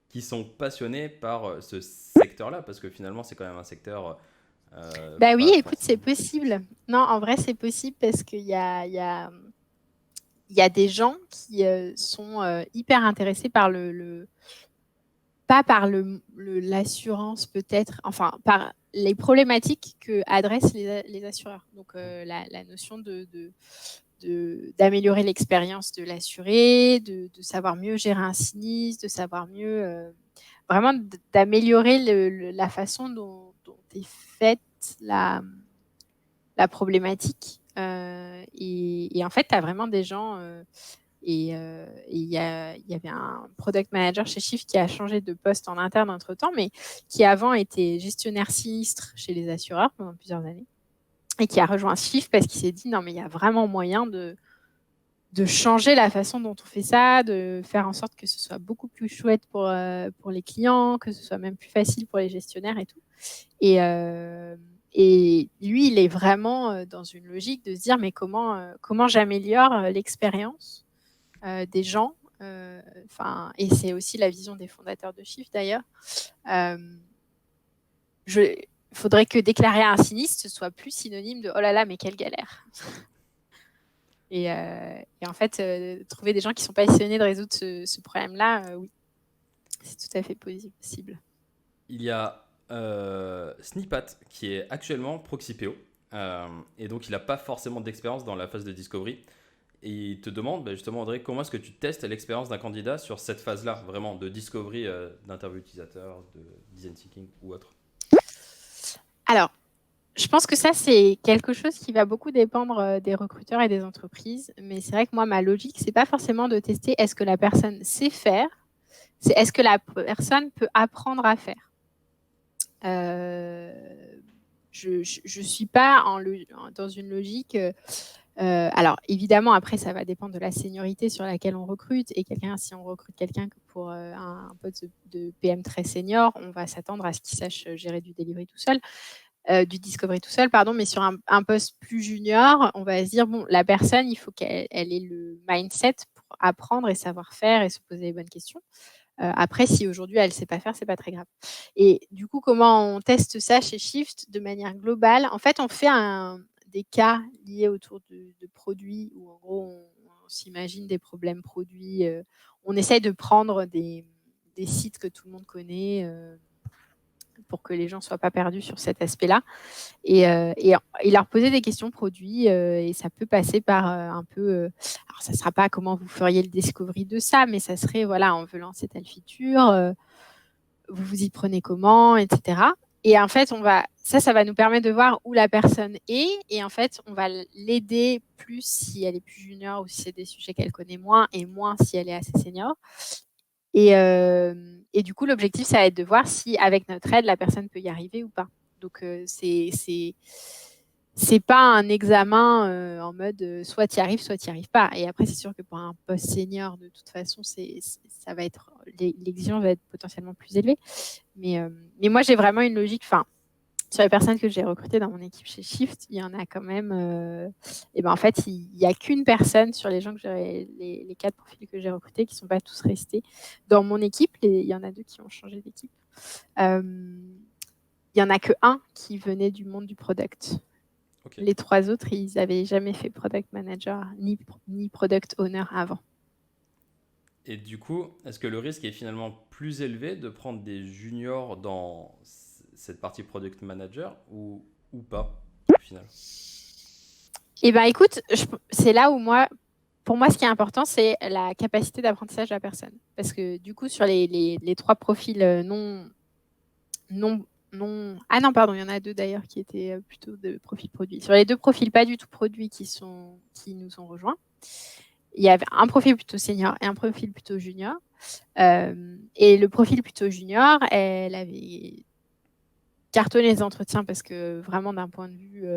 [SPEAKER 1] qui sont passionnés par ce secteur-là? Parce que finalement, c'est quand même un secteur
[SPEAKER 2] Bah oui,
[SPEAKER 1] Pas
[SPEAKER 2] écoute, c'est
[SPEAKER 1] forcément.
[SPEAKER 2] possible. Non, en vrai, c'est possible parce qu'il y a des gens qui sont hyper intéressés par pas par l'assurance peut-être, enfin par les problématiques que adressent les assureurs. Donc la notion d'améliorer l'expérience de l'assuré, de savoir mieux gérer un sinistre, de savoir mieux vraiment d'améliorer la façon dont est faite la problématique. Et en fait, tu as vraiment des gens. Il y avait un product manager chez Shift qui a changé de poste en interne entre-temps, mais qui avant était gestionnaire sinistre chez les assureurs pendant plusieurs années et qui a rejoint Shift parce qu'il s'est dit non, mais il y a vraiment moyen de changer la façon dont on fait ça, de faire en sorte que ce soit beaucoup plus chouette pour les clients, que ce soit même plus facile pour les gestionnaires et tout. Et lui, il est vraiment dans une logique de se dire mais comment j'améliore l'expérience des gens. Et c'est aussi la vision des fondateurs de Shift d'ailleurs. Il faudrait que déclarer un sinistre soit plus synonyme de oh là là, mais quelle galère. Et en fait, trouver des gens qui sont passionnés de résoudre ce problème-là, oui, c'est tout à fait possible.
[SPEAKER 1] Il y a Snipat qui est actuellement Proxipeo. Et donc, il n'a pas forcément d'expérience dans la phase de discovery. Et il te demande, bah, justement, André, comment est-ce que tu testes l'expérience d'un candidat sur cette phase-là, vraiment de discovery, d'interview utilisateur, de design thinking ou autre.
[SPEAKER 2] Alors, je pense que ça, c'est quelque chose qui va beaucoup dépendre des recruteurs et des entreprises. Mais c'est vrai que moi, ma logique, c'est pas forcément de tester est-ce que la personne sait faire, c'est est-ce que la personne peut apprendre à faire. Je suis pas dans une logique. Alors, évidemment, après, ça va dépendre de la seniorité sur laquelle on recrute. Et si on recrute quelqu'un pour un poste de PM très senior, on va s'attendre à ce qu'il sache gérer du delivery tout seul. Du discovery tout seul, pardon, mais sur un poste plus junior, on va se dire, bon, la personne, il faut qu'elle ait le mindset pour apprendre et savoir faire et se poser les bonnes questions. Après, si aujourd'hui, elle ne sait pas faire, c'est pas très grave. Et du coup, comment on teste ça chez Shift de manière globale? En fait, on fait des cas liés autour de produits où, en gros, on s'imagine des problèmes produits. On essaye de prendre des sites que tout le monde connaît pour que les gens ne soient pas perdus sur cet aspect-là. Et leur poser des questions produits. Et ça peut passer par un peu... alors, ça ne sera pas comment vous feriez le discovery de ça, mais ça serait, voilà, on veut lancer telle feature, vous vous y prenez comment, etc. Et en fait, ça va nous permettre de voir où la personne est. Et en fait, on va l'aider plus si elle est plus junior ou si c'est des sujets qu'elle connaît moins et moins si elle est assez senior. Et du coup, l'objectif, ça va être de voir si, avec notre aide, la personne peut y arriver ou pas. Donc, c'est pas un examen en mode soit tu y arrives, soit tu n'y arrives pas. Et après, c'est sûr que pour un poste senior, de toute façon, ça va être l'exigence va être potentiellement plus élevée. Mais moi, j'ai vraiment une logique. Enfin, sur les personnes que j'ai recrutées dans mon équipe chez Shift, il y en a quand même. Et ben en fait, il n'y a qu'une personne sur les gens que les 4 profils que j'ai recrutés qui ne sont pas tous restés dans mon équipe. Il y en a 2 qui ont changé d'équipe. Il n'y en a qu'un qui venait du monde du product. Okay. Les 3 autres, ils n'avaient jamais fait product manager ni product owner avant.
[SPEAKER 1] Et du coup, est-ce que le risque est finalement plus élevé de prendre des juniors dans cette partie product manager ou pas au final?
[SPEAKER 2] Eh bien, écoute, c'est là où pour moi, ce qui est important, c'est la capacité d'apprentissage de la personne. Parce que du coup, sur les 3 profils ah non, pardon, il y en a 2 d'ailleurs qui étaient plutôt de profils produits. Sur les 2 profils pas du tout produits qui nous ont rejoints, il y avait un profil plutôt senior et un profil plutôt junior. Et le profil plutôt junior, elle avait cartonné les entretiens parce que vraiment d'un point de vue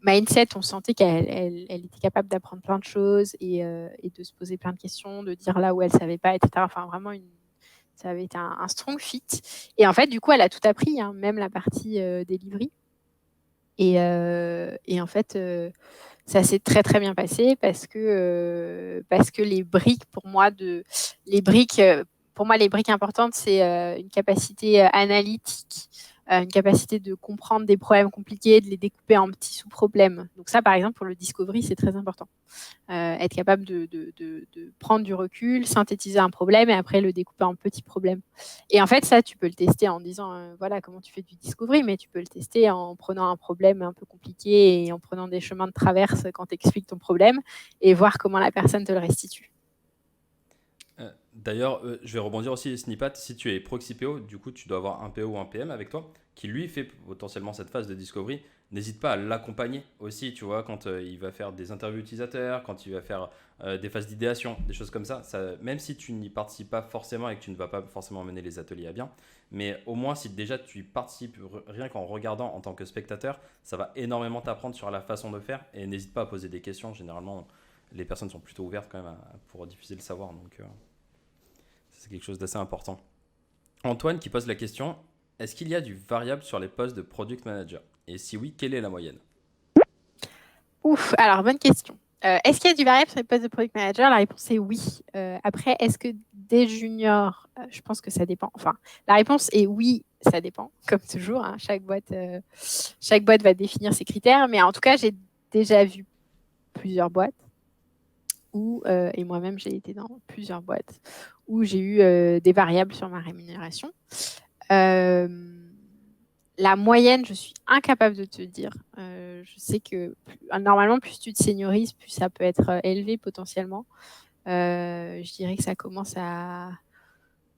[SPEAKER 2] mindset, on sentait qu'elle était capable d'apprendre plein de choses et de se poser plein de questions, de dire là où elle ne savait pas, etc. Enfin, vraiment, ça avait été un strong fit. Et en fait, du coup, elle a tout appris, hein, même la partie delivery. Et en fait, ça s'est très, très bien passé parce que les briques, pour moi, les briques importantes, c'est une capacité analytique, une capacité de comprendre des problèmes compliqués, de les découper en petits sous-problèmes. Donc ça, par exemple, pour le discovery, c'est très important. Être capable de prendre du recul, synthétiser un problème et après le découper en petits problèmes. Et en fait, ça, tu peux le tester en disant, voilà, comment tu fais du discovery, mais tu peux le tester en prenant un problème un peu compliqué et en prenant des chemins de traverse quand tu expliques ton problème et voir comment la personne te le restitue.
[SPEAKER 1] D'ailleurs, je vais rebondir aussi, Snipat, si tu es proxy PO, du coup tu dois avoir un PO ou un PM avec toi qui lui fait potentiellement cette phase de discovery. N'hésite pas à l'accompagner aussi, tu vois, quand il va faire des interviews utilisateurs, quand il va faire des phases d'idéation, des choses comme ça. Même si tu n'y participes pas forcément et que tu ne vas pas forcément mener les ateliers à bien, mais au moins si déjà tu y participes rien qu'en regardant en tant que spectateur, ça va énormément t'apprendre sur la façon de faire et n'hésite pas à poser des questions. Généralement, les personnes sont plutôt ouvertes quand même pour diffuser le savoir, donc c'est quelque chose d'assez important. Antoine qui pose la question, est-ce qu'il y a du variable sur les postes de product manager? Et si oui, quelle est la moyenne?
[SPEAKER 2] Ouf, alors bonne question. Est-ce qu'il y a du variable sur les postes de product manager? La réponse est oui. Après, est-ce que des juniors? Je pense que ça dépend. Enfin, la réponse est oui, ça dépend, comme toujours. Hein. Chaque boîte va définir ses critères. Mais en tout cas, j'ai déjà vu plusieurs boîtes et moi-même, j'ai été dans plusieurs boîtes où j'ai eu des variables sur ma rémunération. La moyenne, je suis incapable de te dire. Je sais que normalement, plus tu te seniorises, plus ça peut être élevé potentiellement. Je dirais que ça commence à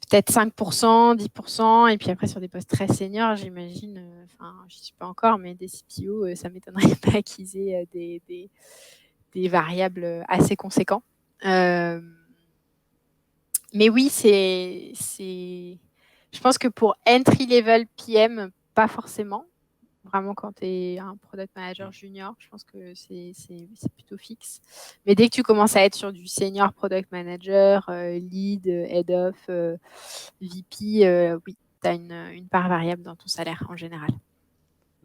[SPEAKER 2] peut-être 5%, 10%. Et puis après, sur des postes très seniors, j'imagine, je ne suis pas encore, mais des CPO, ça ne m'étonnerait pas qu'ils aient des variables assez conséquents. Mais oui, je pense que pour entry level PM, pas forcément. Vraiment, quand tu es un product manager junior, je pense que c'est plutôt fixe. Mais dès que tu commences à être sur du senior product manager, lead, head of, VP, oui, tu as une part variable dans ton salaire en général.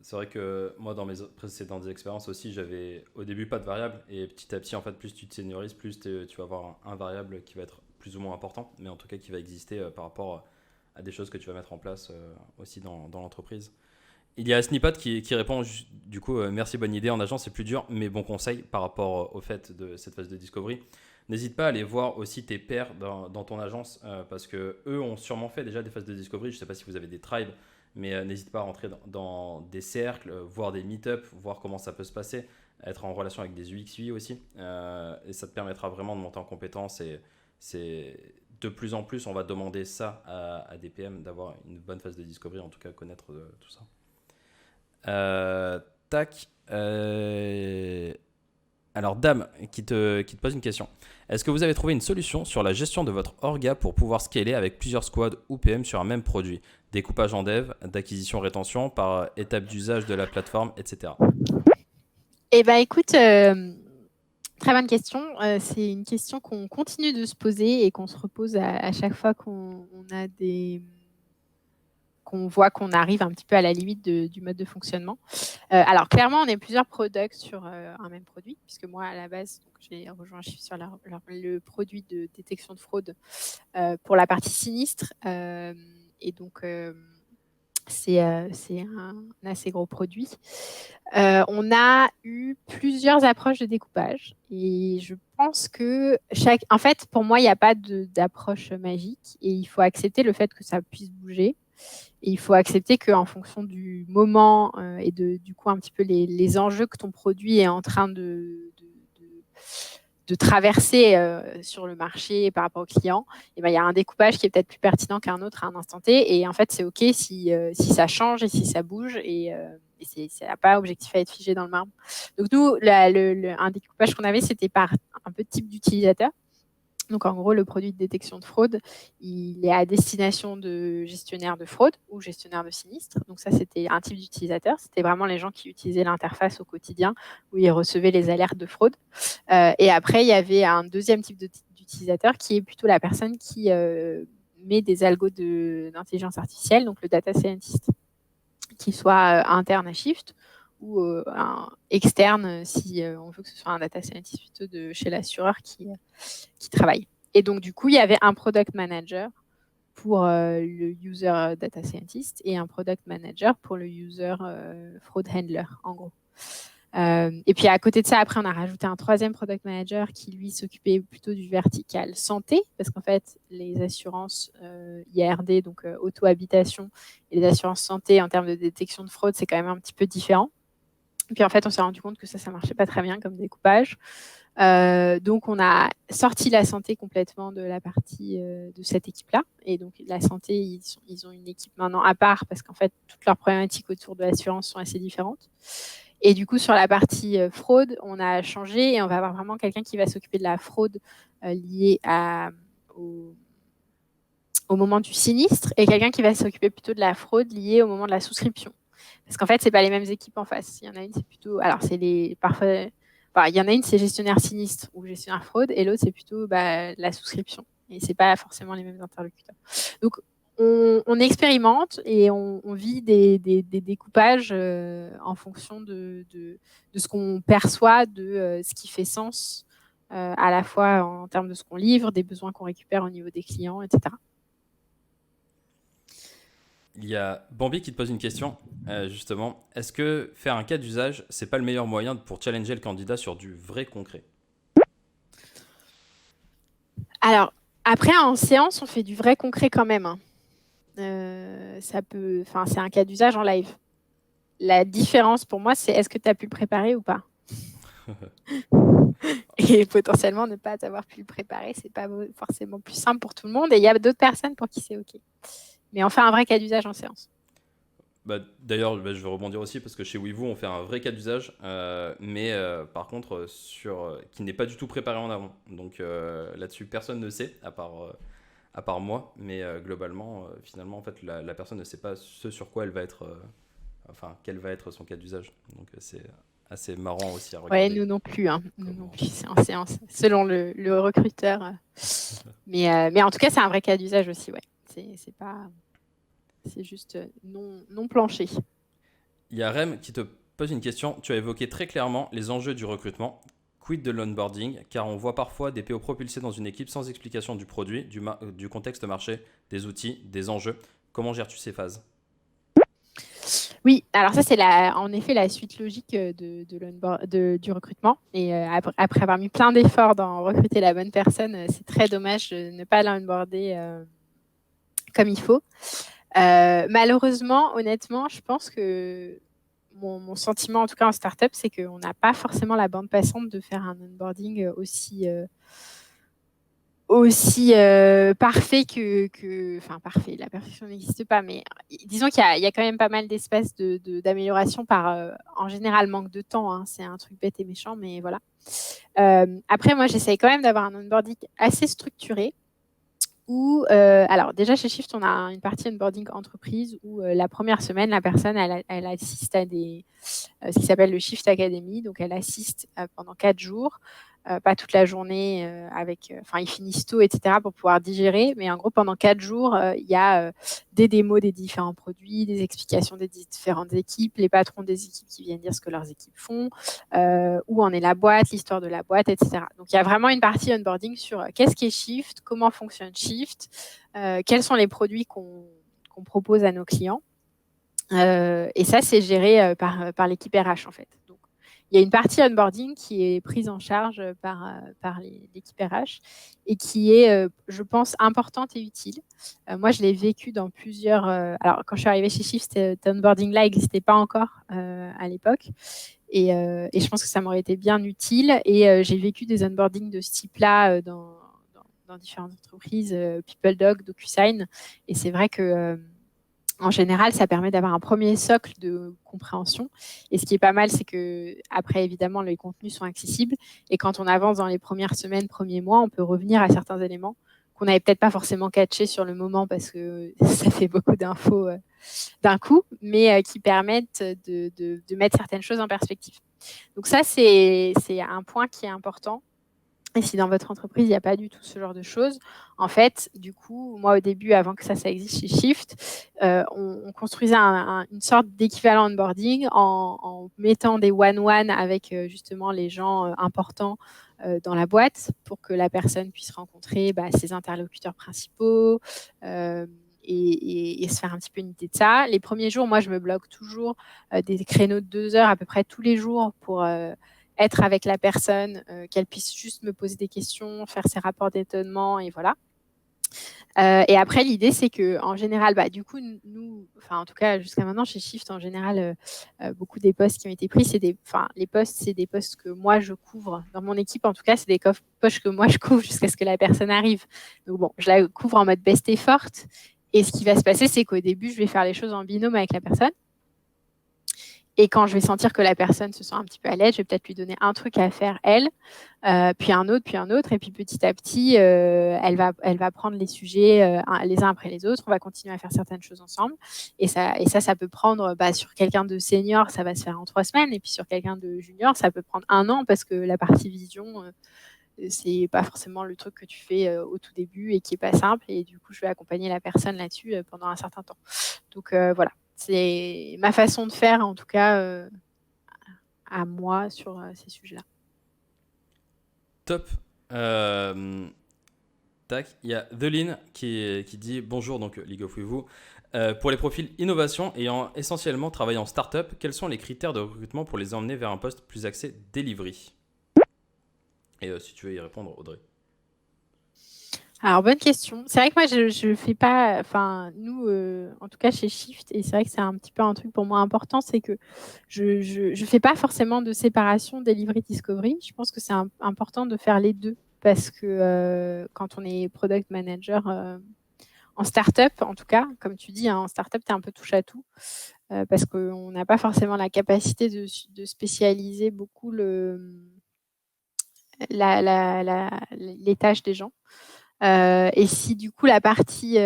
[SPEAKER 1] C'est vrai que moi, dans mes précédentes expériences aussi, j'avais au début pas de variable. Et petit à petit, en fait, plus tu te seniorises, plus tu vas avoir un variable qui va être plus ou moins important, mais en tout cas qui va exister par rapport à des choses que tu vas mettre en place aussi dans l'entreprise. Il y a Snippet qui répond du coup, merci, bonne idée. En agence, c'est plus dur, mais bon conseil par rapport au fait de cette phase de discovery. N'hésite pas à aller voir aussi tes pairs dans ton agence parce que eux ont sûrement fait déjà des phases de discovery. Je ne sais pas si vous avez des tribes, mais n'hésite pas à rentrer dans des cercles, voir des meet-up, voir comment ça peut se passer, être en relation avec des UX/UI aussi. Et ça te permettra vraiment de monter en compétences. Et c'est de plus en plus, on va demander ça à des PM, d'avoir une bonne phase de discovery, en tout cas connaître tout ça. Tac. Alors, Dame, qui te pose une question. Est-ce que vous avez trouvé une solution sur la gestion de votre orga pour pouvoir scaler avec plusieurs squads ou PM sur un même produit? Découpage en dev, d'acquisition, rétention, par étape d'usage de la plateforme, etc.
[SPEAKER 2] Eh bien, écoute, très bonne question. C'est une question qu'on continue de se poser et qu'on se repose à chaque fois qu'on voit qu'on arrive un petit peu à la limite du mode de fonctionnement. Alors, clairement, on est plusieurs products sur un même produit, puisque moi, à la base, j'ai rejoint Chiffre sur le produit de détection de fraude pour la partie sinistre. Et donc, c'est un assez gros produit. On a eu plusieurs approches de découpage et je pense que en fait, pour moi, il n'y a pas d'approche magique et il faut accepter le fait que ça puisse bouger. Et il faut accepter qu'en fonction du moment et du coup un petit peu les enjeux que ton produit est en train de traverser sur le marché par rapport au client, et ben, il y a un découpage qui est peut-être plus pertinent qu'un autre à un instant T. Et en fait, c'est OK si ça change et si ça bouge. Et ça n'a pas objectif à être figé dans le marbre. Donc nous, un découpage qu'on avait, c'était par un peu de type d'utilisateur. Donc, en gros, le produit de détection de fraude, il est à destination de gestionnaires de fraude ou gestionnaires de sinistre. Donc, ça, c'était un type d'utilisateur. C'était vraiment les gens qui utilisaient l'interface au quotidien où ils recevaient les alertes de fraude. Et après, il y avait un deuxième type d'utilisateur qui est plutôt la personne qui met des algos d'intelligence artificielle, donc le data scientist, qui soit interne à Shift ou externe si on veut que ce soit un data scientist plutôt de chez l'assureur qui travaille. Et donc, du coup, il y avait un product manager pour le user data scientist et un product manager pour le user fraud handler, en gros. Et puis à côté de ça, après, on a rajouté un troisième product manager qui, lui, s'occupait plutôt du vertical santé, parce qu'en fait, les assurances IARD, donc auto-habitation, et les assurances santé en termes de détection de fraude, c'est quand même un petit peu différent. Et puis en fait, on s'est rendu compte que ça marchait pas très bien comme découpage. Donc, on a sorti la santé complètement de la partie de cette équipe-là. Et donc, la santé, ils ont une équipe maintenant à part parce qu'en fait, toutes leurs problématiques autour de l'assurance sont assez différentes. Et du coup, sur la partie fraude, on a changé et on va avoir vraiment quelqu'un qui va s'occuper de la fraude liée au moment du sinistre et quelqu'un qui va s'occuper plutôt de la fraude liée au moment de la souscription. Parce qu'en fait, c'est pas les mêmes équipes en face. Il y en a une, c'est plutôt... Alors, parfois... Enfin, il y en a une, c'est gestionnaire sinistre ou gestionnaire fraude, et l'autre, c'est plutôt la souscription. Et c'est pas forcément les mêmes interlocuteurs. Donc, on expérimente et on vit des découpages en fonction de ce qu'on perçoit, de ce qui fait sens, à la fois en termes de ce qu'on livre, des besoins qu'on récupère au niveau des clients, etc.
[SPEAKER 1] Il y a Bambi qui te pose une question, justement. Est-ce que faire un cas d'usage, c'est pas le meilleur moyen pour challenger le candidat sur du vrai concret?
[SPEAKER 2] Alors, après, en séance, on fait du vrai concret quand même. Hein. C'est un cas d'usage en live. La différence pour moi, c'est est-ce que tu as pu le préparer ou pas? Et potentiellement, ne pas avoir pu le préparer, c'est pas forcément plus simple pour tout le monde. Et il y a d'autres personnes pour qui c'est OK. Mais on fait un vrai cas d'usage en séance.
[SPEAKER 1] D'ailleurs, je vais rebondir aussi parce que chez Weevoo, on fait un vrai cas d'usage, mais par contre, qui n'est pas du tout préparé en avant. Donc là-dessus, personne ne sait, à part moi. Mais globalement, finalement, en fait, la personne ne sait pas ce sur quoi elle va être, quel va être son cas d'usage. Donc c'est assez marrant aussi à regarder.
[SPEAKER 2] Ouais, nous non plus. Hein. Nous non plus, c'est en séance, selon le recruteur. Mais en tout cas, c'est un vrai cas d'usage aussi, ouais. C'est juste non planché.
[SPEAKER 1] Il y a Rem qui te pose une question. Tu as évoqué très clairement les enjeux du recrutement. Quid de l'onboarding, car on voit parfois des PO propulsés dans une équipe sans explication du produit, du contexte marché, des outils, des enjeux. Comment gères-tu ces phases?
[SPEAKER 2] Oui, alors ça, c'est en effet la suite logique du recrutement. Et après avoir mis plein d'efforts dans recruter la bonne personne, c'est très dommage de ne pas l'onboarder comme il faut. Malheureusement, honnêtement, je pense que mon sentiment, en tout cas en startup, c'est qu'on n'a pas forcément la bande passante de faire un onboarding aussi parfait enfin parfait, la perfection n'existe pas, mais disons qu'il y a quand même pas mal d'espace d'amélioration en général, manque de temps, hein, c'est un truc bête et méchant, mais voilà. Après, moi, j'essaye quand même d'avoir un onboarding assez structuré, alors déjà chez Shift, on a une partie onboarding entreprise où la première semaine, la personne, elle assiste à ce qui s'appelle le Shift Academy. Donc, elle assiste pendant 4 jours, pas toute la journée, ils finissent tôt, etc., pour pouvoir digérer. Mais en gros, pendant 4 jours, il y a des démos des différents produits, des explications des différentes équipes, les patrons des équipes qui viennent dire ce que leurs équipes font, où en est la boîte, l'histoire de la boîte, etc. Donc, il y a vraiment une partie onboarding sur qu'est-ce qu'est Shift, comment fonctionne Shift, quels sont les produits qu'on propose à nos clients. Et ça, c'est géré par l'équipe RH, en fait. Donc, il y a une partie onboarding qui est prise en charge par l'équipe RH et qui est, je pense, importante et utile. Moi, je l'ai vécu dans plusieurs... alors, quand je suis arrivée chez Shift, cet onboarding-là n'existait pas encore à l'époque. Et je pense que ça m'aurait été bien utile. Et j'ai vécu des onboardings de ce type-là dans différentes entreprises, PeopleDoc, DocuSign. Et c'est vrai que... en général, ça permet d'avoir un premier socle de compréhension. Et ce qui est pas mal, c'est que après, évidemment, les contenus sont accessibles. Et quand on avance dans les premières semaines, premiers mois, on peut revenir à certains éléments qu'on n'avait peut-être pas forcément catché sur le moment parce que ça fait beaucoup d'infos d'un coup, mais qui permettent de mettre certaines choses en perspective. Donc ça, c'est un point qui est important. Et si dans votre entreprise, il n'y a pas du tout ce genre de choses, en fait, du coup, moi, au début, avant que ça existe chez Shift, on construisait une sorte d'équivalent onboarding en mettant des one-one avec justement les gens importants dans la boîte pour que la personne puisse rencontrer ses interlocuteurs principaux et se faire un petit peu une idée de ça. Les premiers jours, moi, je me bloque toujours des créneaux de 2 heures à peu près tous les jours pour être avec la personne, qu'elle puisse juste me poser des questions, faire ses rapports d'étonnement et voilà. Et après, l'idée, c'est que en général, du coup, nous, en tout cas jusqu'à maintenant chez Shift, en général, beaucoup des postes qui ont été pris, les postes, c'est des postes que moi je couvre. Dans mon équipe, en tout cas, c'est des postes que moi je couvre jusqu'à ce que la personne arrive. Donc bon, je la couvre en mode best effort. Et ce qui va se passer, c'est qu'au début, je vais faire les choses en binôme avec la personne. Et quand je vais sentir que la personne se sent un petit peu à l'aise, je vais peut-être lui donner un truc à faire, elle, puis un autre. Et puis petit à petit, elle va prendre les sujets les uns après les autres. On va continuer à faire certaines choses ensemble. Et ça peut prendre, sur quelqu'un de senior, ça va se faire en 3 semaines. Et puis sur quelqu'un de junior, ça peut prendre 1 an parce que la partie vision, c'est pas forcément le truc que tu fais au tout début et qui est pas simple. Et du coup, je vais accompagner la personne là-dessus pendant un certain temps. Donc voilà. C'est ma façon de faire, en tout cas, à moi, sur ces sujets-là.
[SPEAKER 1] Top. Tac, il y a Theline qui dit bonjour, donc League of Vous. Pour les profils innovation ayant essentiellement travaillé en startup, quels sont les critères de recrutement pour les emmener vers un poste plus axé delivery? Et si tu veux y répondre, Audrey.
[SPEAKER 2] Alors, bonne question. C'est vrai que moi, je fais pas, nous, en tout cas chez Shift, et c'est vrai que c'est un petit peu un truc pour moi important, c'est que je fais pas forcément de séparation delivery discovery. Je pense que c'est important de faire les deux parce que quand on est product manager en startup, en tout cas, comme tu dis, en startup, tu es un peu touche à tout parce qu'on n'a pas forcément la capacité de spécialiser beaucoup les tâches des gens. Et si du coup la partie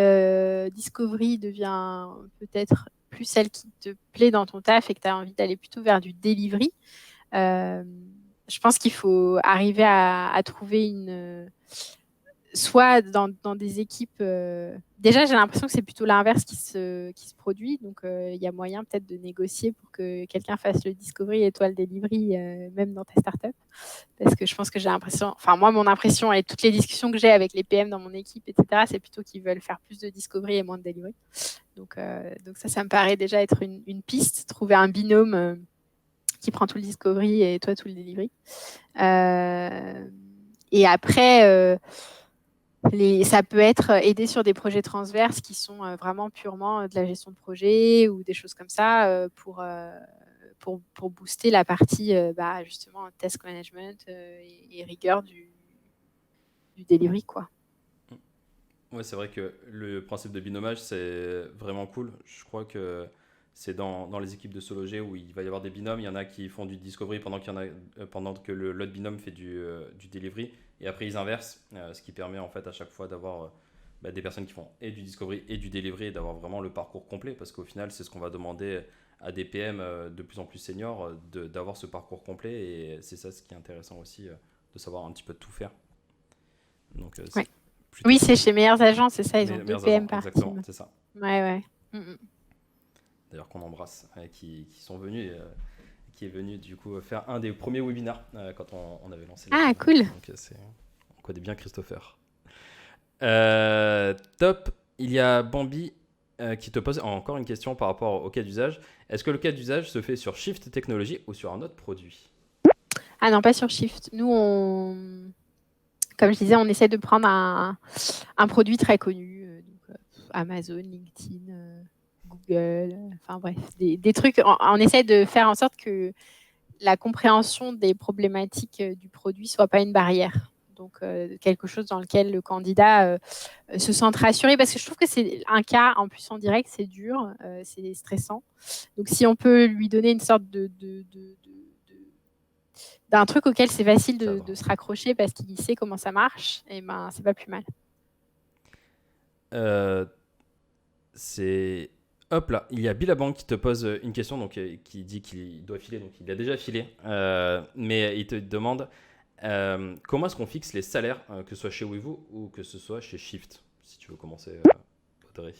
[SPEAKER 2] discovery devient peut-être plus celle qui te plaît dans ton taf et que tu as envie d'aller plutôt vers du delivery, je pense qu'il faut arriver à trouver soit dans des équipes. Déjà, j'ai l'impression que c'est plutôt l'inverse qui se produit. Donc, il y a moyen peut-être de négocier pour que quelqu'un fasse le discovery et toi le delivery, même dans ta startup. Parce que je pense que j'ai l'impression, moi, mon impression et toutes les discussions que j'ai avec les PM dans mon équipe, etc., c'est plutôt qu'ils veulent faire plus de discovery et moins de delivery. Donc ça me paraît déjà être une piste, trouver un binôme qui prend tout le discovery et toi tout le delivery. Et après, ça peut être aider sur des projets transverses qui sont vraiment purement de la gestion de projet ou des choses comme ça pour booster la partie justement task management et rigueur du delivery, quoi.
[SPEAKER 1] Ouais, c'est vrai que le principe de binomage, c'est vraiment cool. Je crois que c'est dans les équipes de Sologer où il va y avoir des binômes. Il y en a qui font du discovery pendant que l'autre binôme fait du delivery. Et après, ils inversent, ce qui permet en fait à chaque fois d'avoir des personnes qui font et du discovery et du delivery et d'avoir vraiment le parcours complet. Parce qu'au final, c'est ce qu'on va demander à des PM de plus en plus seniors d'avoir ce parcours complet. Et c'est ça ce qui est intéressant aussi, de savoir un petit peu tout faire. Donc,
[SPEAKER 2] Ouais.
[SPEAKER 1] plutôt
[SPEAKER 2] Oui,
[SPEAKER 1] cool.
[SPEAKER 2] c'est chez Meilleurs Agents, c'est ça, ils ont 2
[SPEAKER 1] Meilleurs
[SPEAKER 2] PM
[SPEAKER 1] agents,
[SPEAKER 2] par
[SPEAKER 1] exactement,
[SPEAKER 2] team.
[SPEAKER 1] c'est ça.
[SPEAKER 2] Ouais.
[SPEAKER 1] D'ailleurs qu'on embrasse, qui sont venus, qui est venu du coup faire un des premiers webinars quand on avait lancé la
[SPEAKER 2] Ah,
[SPEAKER 1] chaîne.
[SPEAKER 2] cool.
[SPEAKER 1] Donc on connaît bien Christopher. Top, il y a Bambi qui te pose encore une question par rapport au cas d'usage. Est-ce que le cas d'usage se fait sur Shift Technologies ou sur un autre produit?
[SPEAKER 2] Ah non, pas sur Shift. Nous, comme je disais, on essaie de prendre un produit très connu, donc Amazon, LinkedIn, Google, enfin bref, des trucs. On essaie de faire en sorte que la compréhension des problématiques du produit soit pas une barrière. Donc, quelque chose dans lequel le candidat se sente rassuré, parce que je trouve que c'est un cas, en plus en direct, c'est dur, c'est stressant. Donc, si on peut lui donner une sorte d'un truc auquel c'est facile de se raccrocher parce qu'il sait comment ça marche, et ben, c'est pas plus mal.
[SPEAKER 1] C'est... Hop là, il y a Billabank qui te pose une question, donc, qui dit qu'il doit filer, donc il a déjà filé, mais il te demande Comment est-ce qu'on fixe les salaires, que ce soit chez Wevo ou que ce soit chez Shift? Si tu veux commencer, Audrey.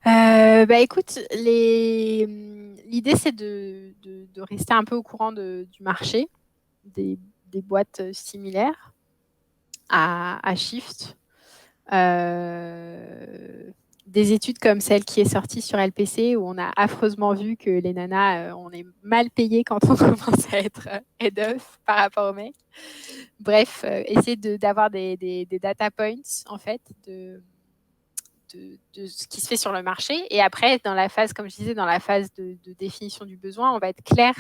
[SPEAKER 2] Bah écoute, l'idée c'est de rester un peu au courant du marché, des boîtes similaires à Shift. Des études comme celle qui est sortie sur LPC où on a affreusement vu que les nanas, on est mal payées quand on commence à être head of par rapport aux mecs. Bref, essayer d'avoir des data points en fait de ce qui se fait sur le marché. Et après, dans la phase, comme je disais, dans la phase de définition du besoin, on va être clair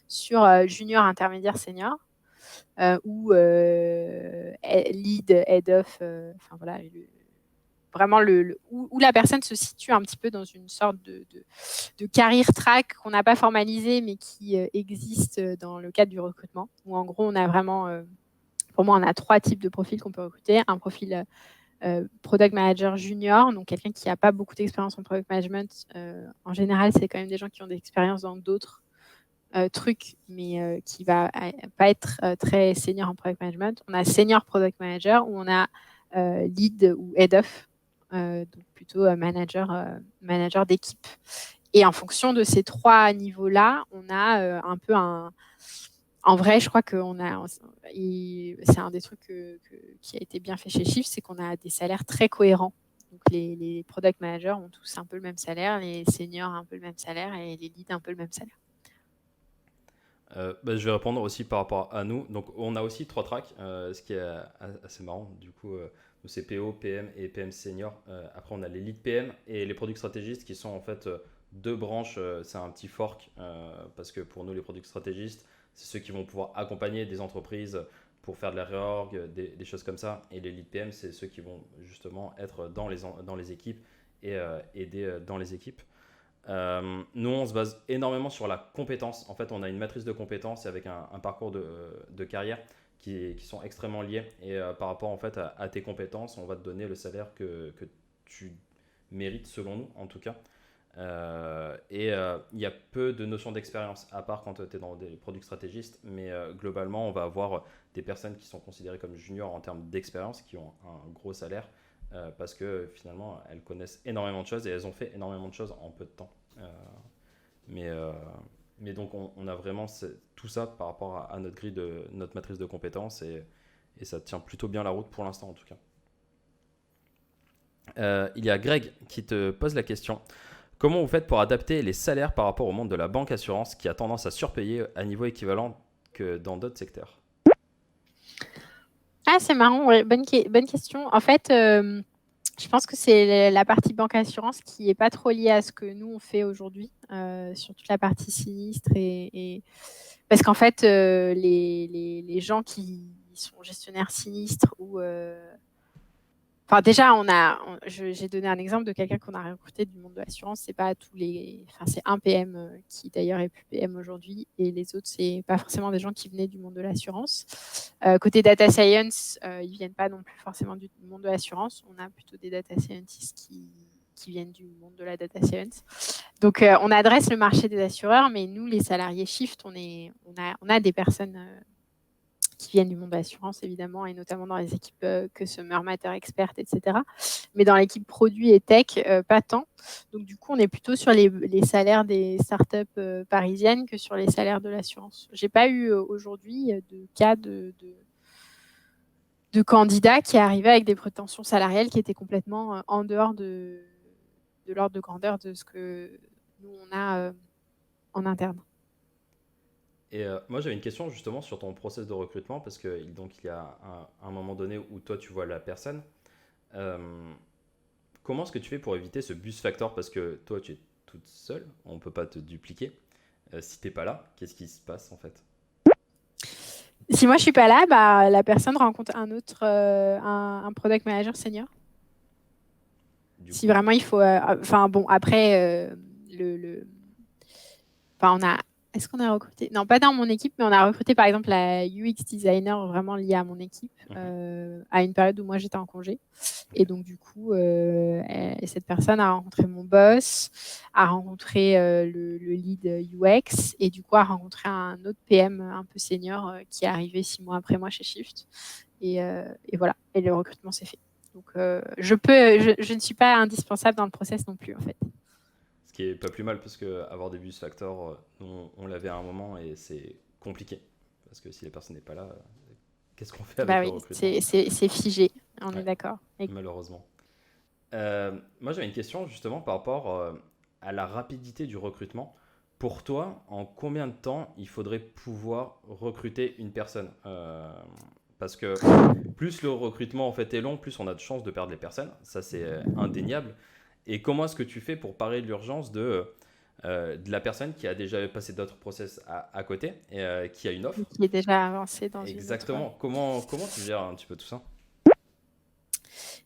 [SPEAKER 2] sur junior, intermédiaire, senior. Ou lead, head of, enfin voilà, vraiment où la personne se situe un petit peu dans une sorte de career track qu'on n'a pas formalisé mais qui existe dans le cadre du recrutement. Où en gros, on a vraiment, pour moi, on a 3 types de profils qu'on peut recruter. Un profil product manager junior, donc quelqu'un qui n'a pas beaucoup d'expérience en product management. En général, c'est quand même des gens qui ont de l'expérience dans d'autres truc, mais qui va pas être très senior en product management. On a senior product manager où on a lead ou head of, donc plutôt manager d'équipe. Et en fonction de ces 3 niveaux-là, on a un peu un. En vrai, je crois que c'est un des trucs qui a été bien fait chez Shift, c'est qu'on a des salaires très cohérents. Donc les product managers ont tous un peu le même salaire, les seniors un peu le même salaire et les leads un peu le même salaire.
[SPEAKER 1] Je vais répondre aussi par rapport à nous. Donc, on a aussi 3 tracks, ce qui est assez marrant. Du coup, c'est PO, PM et PM senior. Après, on a les lead PM et les product stratégistes qui sont en fait 2 branches. C'est un petit fork parce que pour nous, les product stratégistes, c'est ceux qui vont pouvoir accompagner des entreprises pour faire de la réorg, des choses comme ça. Et les lead PM, c'est ceux qui vont justement être dans les équipes et aider dans les équipes. Nous, on se base énormément sur la compétence. En fait, on a une matrice de compétences avec un parcours de carrière qui sont extrêmement liés. Et par rapport en fait, à tes compétences, on va te donner le salaire que tu mérites, selon nous, en tout cas. Il y a peu de notions d'expérience, à part quand tu es dans des produits stratégistes. Mais globalement, on va avoir des personnes qui sont considérées comme juniors en termes d'expérience, qui ont un gros salaire parce que finalement elles connaissent énormément de choses et elles ont fait énormément de choses en peu de temps. Euh, mais, euh, mais donc on a vraiment tout ça par rapport à notre grille de notre matrice de compétences et ça tient plutôt bien la route pour l'instant en tout cas. Il y a Greg qui te pose la question. Comment vous faites pour adapter les salaires par rapport au monde de la banque assurance qui a tendance à surpayer à niveau équivalent que dans d'autres secteurs?
[SPEAKER 2] Ah, c'est marrant, ouais, bonne question. En fait, je pense que c'est la partie banque assurance qui n'est pas trop liée à ce que nous, on fait aujourd'hui, sur toute la partie sinistre. Parce qu'en fait, les gens qui sont gestionnaires sinistres ou... Enfin, déjà, j'ai donné un exemple de quelqu'un qu'on a recruté du monde de l'assurance. C'est pas tous les, enfin, c'est un PM qui d'ailleurs est plus PM aujourd'hui, et les autres c'est pas forcément des gens qui venaient du monde de l'assurance. Côté data science, ils viennent pas non plus forcément du monde de l'assurance. On a plutôt des data scientists qui viennent du monde de la data science. Donc, on adresse le marché des assureurs, mais nous, les salariés Shift, on a des personnes qui viennent du monde de l'assurance, évidemment, et notamment dans les équipes Customer Matter Expert, etc. Mais dans l'équipe produit et tech, pas tant. Donc, du coup, on est plutôt sur les salaires des startups parisiennes que sur les salaires de l'assurance. Je n'ai pas eu aujourd'hui de cas de candidats qui arrivaient avec des prétentions salariales qui étaient complètement en dehors de l'ordre de grandeur de ce que nous, on a en interne.
[SPEAKER 1] Et moi j'avais une question justement sur ton process de recrutement parce que donc il y a un moment donné où toi tu vois la personne. Euh, Comment est-ce que tu fais pour éviter ce bus factor parce que toi tu es toute seule, on peut pas te dupliquer. Si t'es pas là, qu'est-ce qui se passe en fait?
[SPEAKER 2] Si moi je suis pas là, bah, la personne rencontre un autre, un product manager senior.
[SPEAKER 1] Du
[SPEAKER 2] Si
[SPEAKER 1] coup,
[SPEAKER 2] vraiment il faut, enfin bon, après enfin Est-ce qu'on a recruté? Non, pas dans mon équipe, mais on a recruté par exemple la UX designer vraiment liée à mon équipe à une période où moi j'étais en congé. Et donc du coup, cette personne a rencontré mon boss, a rencontré le lead UX et du coup a rencontré un autre PM un peu senior qui est arrivé 6 mois après moi chez Shift. Et voilà, et le recrutement s'est fait. Donc je ne suis pas indispensable dans le process non plus en fait.
[SPEAKER 1] Ce qui est pas plus mal parce que avoir des bus factor, on l'avait à un moment et c'est compliqué. Parce que si la personne n'est pas là, qu'est-ce qu'on fait
[SPEAKER 2] Bah
[SPEAKER 1] avec le
[SPEAKER 2] oui,
[SPEAKER 1] recrutement?
[SPEAKER 2] c'est figé, on est
[SPEAKER 1] Ouais,
[SPEAKER 2] d'accord. Et
[SPEAKER 1] malheureusement. Moi, j'avais une question justement par rapport à la rapidité du recrutement. Pour toi, en combien de temps il faudrait pouvoir recruter une personne? Parce que plus le recrutement en fait est long, plus on a de chances de perdre les personnes. Ça, c'est indéniable. Et comment est-ce que tu fais pour parer de l'urgence de la personne qui a déjà passé d'autres process à côté et qui a une offre?
[SPEAKER 2] qui est déjà avancé dans une autre.
[SPEAKER 1] Exactement. Comment tu gères un petit peu tout ça?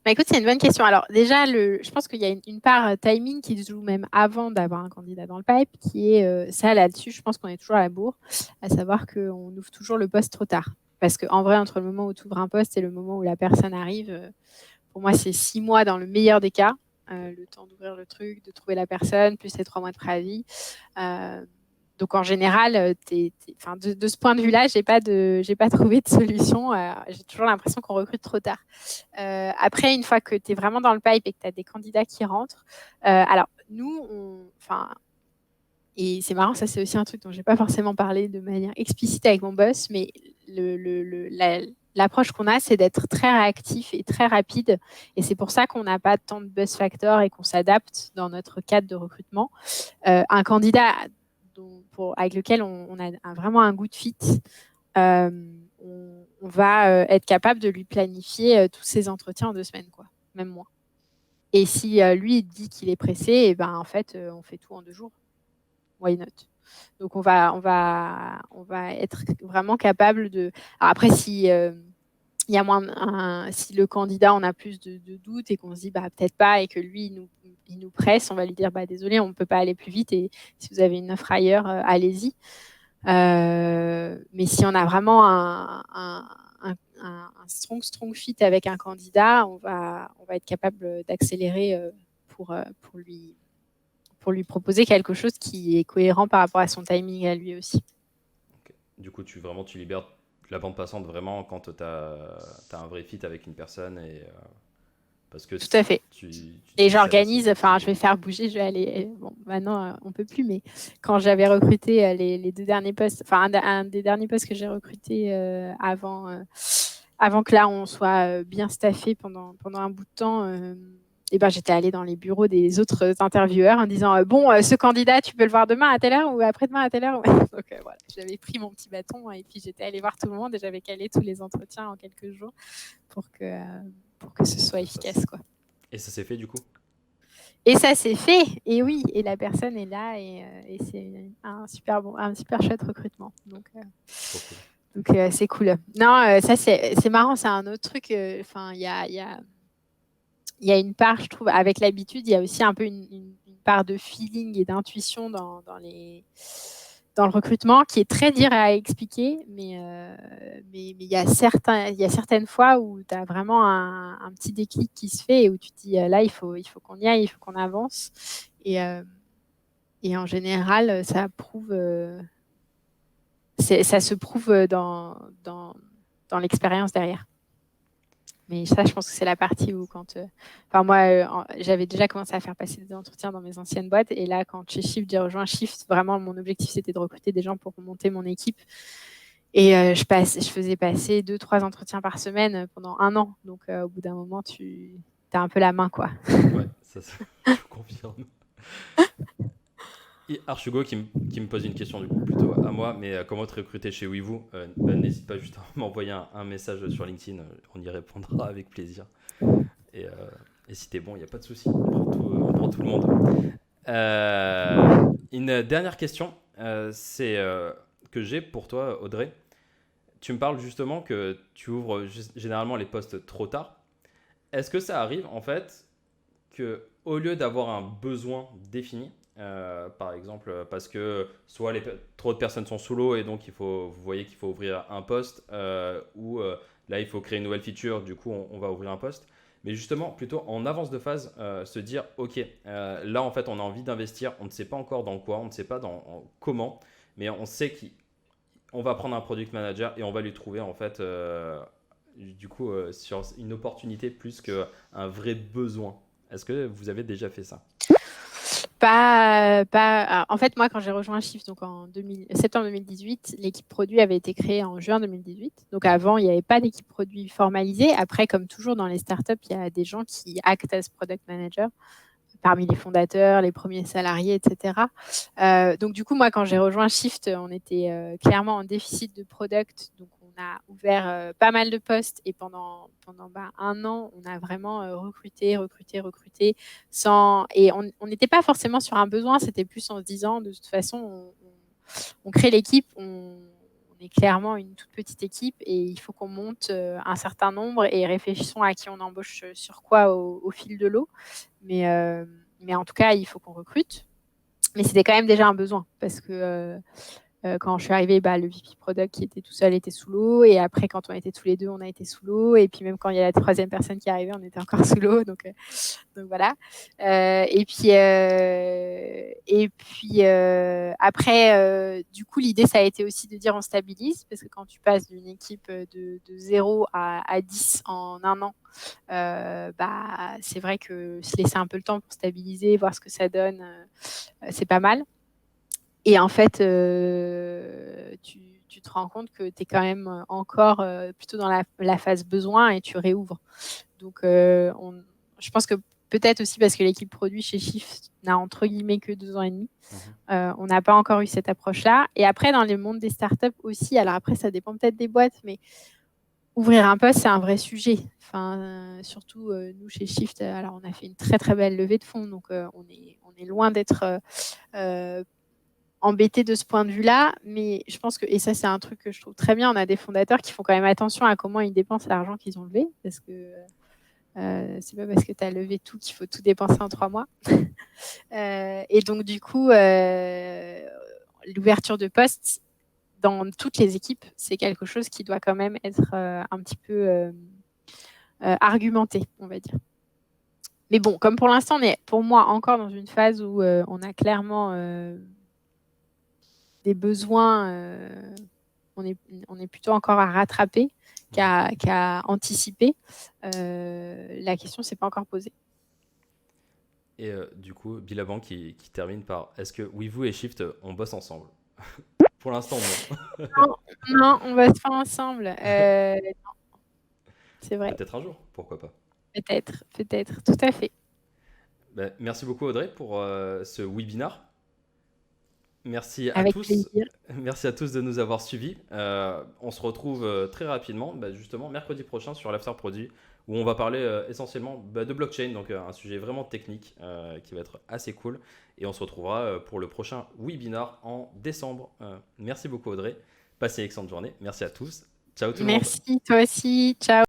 [SPEAKER 2] Bah écoute, c'est une bonne question. Alors déjà, je pense qu'il y a une part timing qui se joue même avant d'avoir un candidat dans le pipe, qui est ça là-dessus, je pense qu'on est toujours à la bourre, à savoir qu'on ouvre toujours le poste trop tard. Parce qu'en vrai, entre le moment où tu ouvres un poste et le moment où la personne arrive, pour moi, c'est 6 mois dans le meilleur des cas. Le temps d'ouvrir le truc, de trouver la personne, plus les 3 mois de préavis. Donc en général, de ce point de vue-là, j'ai pas trouvé de solution. J'ai toujours l'impression qu'on recrute trop tard. Après, une fois que tu es vraiment dans le pipe et que tu as des candidats qui rentrent, alors nous, et c'est marrant, ça c'est aussi un truc dont j'ai pas forcément parlé de manière explicite avec mon boss, mais l'approche qu'on a, c'est d'être très réactif et très rapide. Et c'est pour ça qu'on n'a pas tant de buzz factor et qu'on s'adapte dans notre cadre de recrutement. Un candidat avec lequel on a vraiment un good fit, euh, on va être capable de lui planifier tous ses entretiens en 2 semaines, quoi, même moins. Et si lui il dit qu'il est pressé, et ben en fait on fait tout en 2 jours. Why not? Donc on va être vraiment capable de. Alors après si il y a si le candidat on a plus de doutes et qu'on se dit bah peut-être pas et que lui il nous presse, on va lui dire bah désolé on ne peut pas aller plus vite et si vous avez une offre ailleurs allez-y. Mais si on a vraiment un strong fit avec un candidat, on va être capable d'accélérer pour lui proposer quelque chose qui est cohérent par rapport à son timing à lui aussi.
[SPEAKER 1] Ok. Du coup, tu libères la bande passante vraiment quand tu as un vrai fit avec une personne parce que
[SPEAKER 2] Tout à fait.
[SPEAKER 1] tu
[SPEAKER 2] Et
[SPEAKER 1] dis celle-là, c'est
[SPEAKER 2] j'organise, enfin,
[SPEAKER 1] c'est
[SPEAKER 2] je vais
[SPEAKER 1] go.
[SPEAKER 2] faire bouger, je vais aller. Bon, maintenant, on peut plus, mais quand j'avais recruté les 2 derniers postes, enfin, un des derniers postes que j'ai recruté avant que là, on soit bien staffé pendant un bout de temps, et ben, j'étais allée dans les bureaux des autres intervieweurs en disant bon, ce candidat, tu peux le voir demain à telle heure ou après-demain à telle heure. Donc voilà, j'avais pris mon petit bâton et puis j'étais allée voir tout le monde et j'avais calé tous les entretiens en quelques jours pour que ce soit
[SPEAKER 1] Ça se passe.
[SPEAKER 2] efficace, quoi.
[SPEAKER 1] Et ça s'est fait du coup?
[SPEAKER 2] Et ça s'est fait, et oui, et la personne est là, et c'est un super chouette recrutement.
[SPEAKER 1] Trop cool.
[SPEAKER 2] C'est cool. Non, ça c'est marrant, c'est un autre truc. Enfin, il y a une part, je trouve, avec l'habitude, il y a aussi un peu une part de feeling et d'intuition dans le recrutement qui est très dur à expliquer, mais il y a certaines fois où tu as vraiment un petit déclic qui se fait et où tu te dis là, il faut qu'on y aille, il faut qu'on avance. Et, euh, et en général, ça se prouve dans l'expérience derrière. Mais ça, je pense que c'est la partie où enfin moi, j'avais déjà commencé à faire passer des entretiens dans mes anciennes boîtes. Et là, quand chez Shift, j'ai rejoint Shift, vraiment, mon objectif, c'était de recruter des gens pour monter mon équipe. Et je faisais passer 2-3 entretiens par semaine pendant un an. Donc, au bout d'un moment, tu as un peu la main, quoi.
[SPEAKER 1] Ouais, je confirme. Et Archugo qui me pose une question du coup plutôt à moi, mais comment te recruter chez Weevoo? N'hésite pas juste à m'envoyer un message sur LinkedIn, on y répondra avec plaisir. Et, euh, et si t'es bon, il n'y a pas de souci, on prend tout le monde. Une dernière question, c'est que j'ai pour toi, Audrey. Tu me parles justement que tu ouvres généralement les postes trop tard. Est-ce que ça arrive en fait que au lieu d'avoir un besoin défini, par exemple, parce que soit trop de personnes sont sous l'eau et donc vous voyez qu'il faut ouvrir un poste, ou là il faut créer une nouvelle feature, du coup on va ouvrir un poste. Mais justement, plutôt en avance de phase, se dire, ok, là en fait on a envie d'investir, on ne sait pas encore dans quoi, on ne sait pas comment, mais on sait qu'on va prendre un product manager et on va lui trouver en fait, du coup, sur une opportunité plus qu'un vrai besoin. Est-ce que vous avez déjà fait ça?
[SPEAKER 2] En fait, moi, quand j'ai rejoint Shift, donc en septembre 2018, l'équipe produit avait été créée en juin 2018. Donc avant, il n'y avait pas d'équipe produit formalisée. Après, comme toujours dans les startups, il y a des gens qui actent as product manager parmi les fondateurs, les premiers salariés, etc. Donc du coup, moi, quand j'ai rejoint Shift, on était clairement en déficit de product. Donc on a ouvert pas mal de postes et pendant un an, on a vraiment recruté. Et on n'était pas forcément sur un besoin, c'était plus en se disant, de toute façon, on crée l'équipe, on est clairement une toute petite équipe et il faut qu'on monte un certain nombre et réfléchissons à qui on embauche sur quoi au fil de l'eau. Mais en tout cas, il faut qu'on recrute. Mais c'était quand même déjà un besoin parce que quand je suis arrivée, le VP Product qui était tout seul était sous l'eau. Et après, quand on était tous les deux, on a été sous l'eau. Et puis même quand il y a la troisième personne qui est arrivée, on était encore sous l'eau. Donc voilà. Après, du coup, l'idée, ça a été aussi de dire on stabilise. Parce que quand tu passes d'une équipe de 0 à 10 en un an, c'est vrai que se laisser un peu le temps pour stabiliser, voir ce que ça donne, c'est pas mal. Et en fait, tu te rends compte que tu es quand même encore plutôt dans la phase besoin et tu réouvres. Donc, je pense que peut-être aussi parce que l'équipe produit chez Shift n'a entre guillemets que 2 ans et demi. On n'a pas encore eu cette approche-là. Et après, dans les mondes des startups aussi, alors après, ça dépend peut-être des boîtes, mais ouvrir un poste, c'est un vrai sujet. Enfin, surtout nous chez Shift, alors on a fait une très très belle levée de fonds, donc on est loin d'être embêté de ce point de vue-là, mais je pense que, et ça c'est un truc que je trouve très bien, on a des fondateurs qui font quand même attention à comment ils dépensent l'argent qu'ils ont levé, parce que c'est pas parce que tu as levé tout qu'il faut tout dépenser en 3 mois. Et donc du coup, l'ouverture de postes dans toutes les équipes, c'est quelque chose qui doit quand même être un petit peu argumenté, on va dire. Mais bon, comme pour l'instant, on est pour moi encore dans une phase où on a clairement des besoins, on est plutôt encore à rattraper qu'à anticiper. La question ne s'est pas encore posée.
[SPEAKER 1] Et du coup, Bilaban qui termine par est-ce que vous et Shift, on bosse ensemble? Pour l'instant, non.
[SPEAKER 2] Non, on bosse pas ensemble. Non, c'est vrai.
[SPEAKER 1] Peut-être un jour, pourquoi pas.
[SPEAKER 2] Peut-être, tout à fait.
[SPEAKER 1] Merci beaucoup Audrey pour ce webinar. Merci à
[SPEAKER 2] Avec
[SPEAKER 1] tous.
[SPEAKER 2] plaisir.
[SPEAKER 1] Merci à tous de nous avoir suivis. On se retrouve très rapidement, justement mercredi prochain sur l'After Produit, où on va parler essentiellement de blockchain, donc un sujet vraiment technique qui va être assez cool. Et on se retrouvera pour le prochain webinar en décembre. Merci beaucoup Audrey. Passez une excellente journée. Merci à tous. Ciao tout le monde.
[SPEAKER 2] Merci, toi aussi. Ciao.